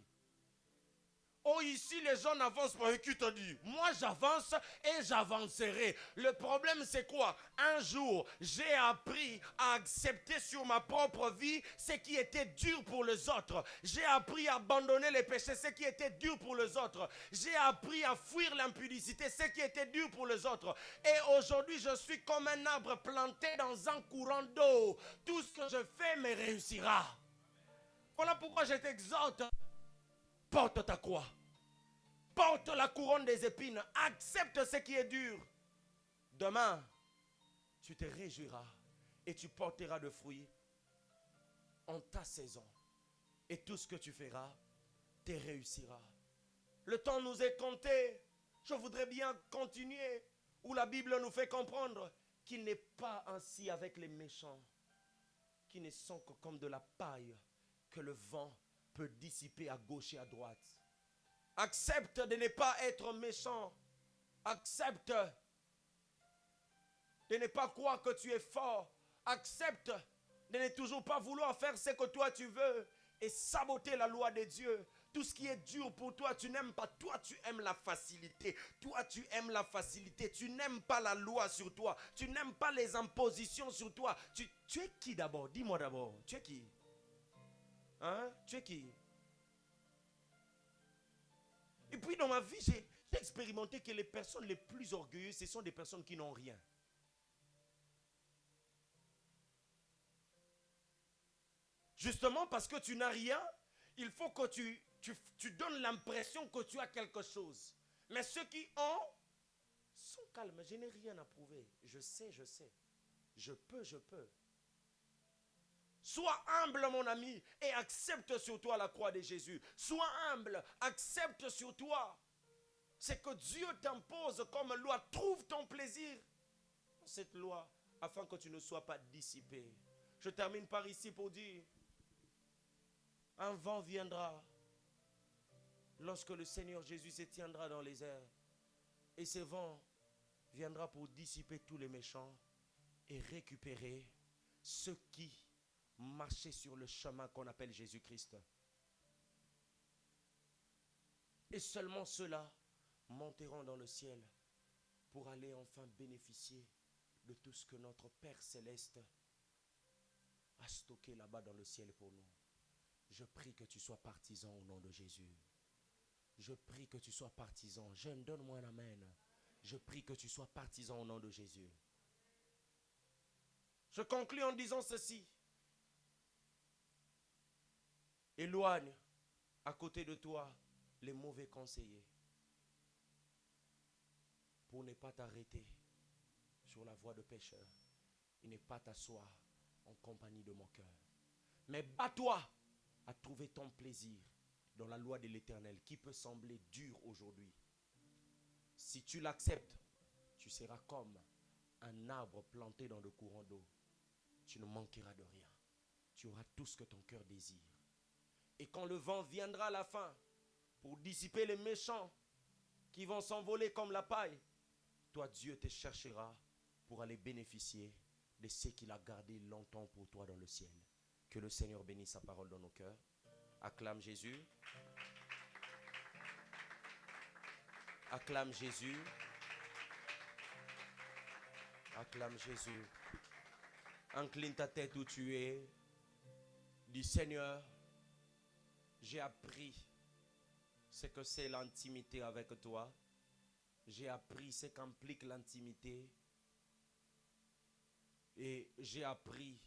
Oh, ici, les gens n'avancent pas. Et qui t'a dit? Moi, j'avance et j'avancerai. Le problème, c'est quoi? Un jour, j'ai appris à accepter sur ma propre vie ce qui était dur pour les autres. J'ai appris à abandonner les péchés, ce qui était dur pour les autres. J'ai appris à fuir l'impudicité, ce qui était dur pour les autres. Et aujourd'hui, je suis comme un arbre planté dans un courant d'eau. Tout ce que je fais me réussira. Voilà pourquoi je t'exhorte. Porte ta croix. Porte la couronne des épines. Accepte ce qui est dur. Demain, tu te réjouiras et tu porteras de fruits en ta saison. Et tout ce que tu feras te réussira. Le temps nous est compté. Je voudrais bien continuer où la Bible nous fait comprendre qu'il n'est pas ainsi avec les méchants, qui ne sont que comme de la paille que le vent peut dissiper à gauche et à droite. Accepte de ne pas être méchant. Accepte de ne pas croire que tu es fort. Accepte de ne toujours pas vouloir faire ce que toi tu veux et saboter la loi de Dieu. Tout ce qui est dur pour toi, tu n'aimes pas. Toi, tu aimes la facilité. Toi, tu aimes la facilité. Tu n'aimes pas la loi sur toi. Tu n'aimes pas les impositions sur toi. Tu es qui d'abord? Dis-moi d'abord. Tu es qui? Hein? Tu es qui? Et puis dans ma vie, j'ai expérimenté que les personnes les plus orgueilleuses, ce sont des personnes qui n'ont rien. Justement parce que tu n'as rien, il faut que tu donnes l'impression que tu as quelque chose. Mais ceux qui ont sont calmes. Je n'ai rien à prouver. Je sais. Je peux. Sois humble, mon ami, et accepte sur toi la croix de Jésus. Sois humble, accepte sur toi ce que Dieu t'impose comme loi. Trouve ton plaisir dans cette loi afin que tu ne sois pas dissipé. Je termine par ici pour dire, un vent viendra lorsque le Seigneur Jésus se tiendra dans les airs. Et ce vent viendra pour dissiper tous les méchants et récupérer ceux qui marchaient sur le chemin qu'on appelle Jésus-Christ. Et seulement ceux-là monteront dans le ciel pour aller enfin bénéficier de tout ce que notre Père Céleste a stocké là-bas dans le ciel pour nous. Je prie que tu sois partisan au nom de Jésus. Je prie que tu sois partisan. Jeune, donne-moi un amen. Je prie que tu sois partisan au nom de Jésus. Je conclus en disant ceci. Éloigne à côté de toi les mauvais conseillers pour ne pas t'arrêter sur la voie de pécheur et ne pas t'asseoir en compagnie de mon cœur. Mais bats-toi à trouver ton plaisir dans la loi de l'Éternel qui peut sembler dur aujourd'hui. Si tu l'acceptes, tu seras comme un arbre planté dans le courant d'eau. Tu ne manqueras de rien. Tu auras tout ce que ton cœur désire. Et quand le vent viendra à la fin pour dissiper les méchants qui vont s'envoler comme la paille, toi, Dieu te cherchera pour aller bénéficier de ce qu'il a gardé longtemps pour toi dans le ciel. Que le Seigneur bénisse sa parole dans nos cœurs. Acclame Jésus. Acclame Jésus. Acclame Jésus. Incline ta tête où tu es. Dis Seigneur, j'ai appris ce que c'est l'intimité avec toi. J'ai appris ce qu'implique l'intimité. Et j'ai appris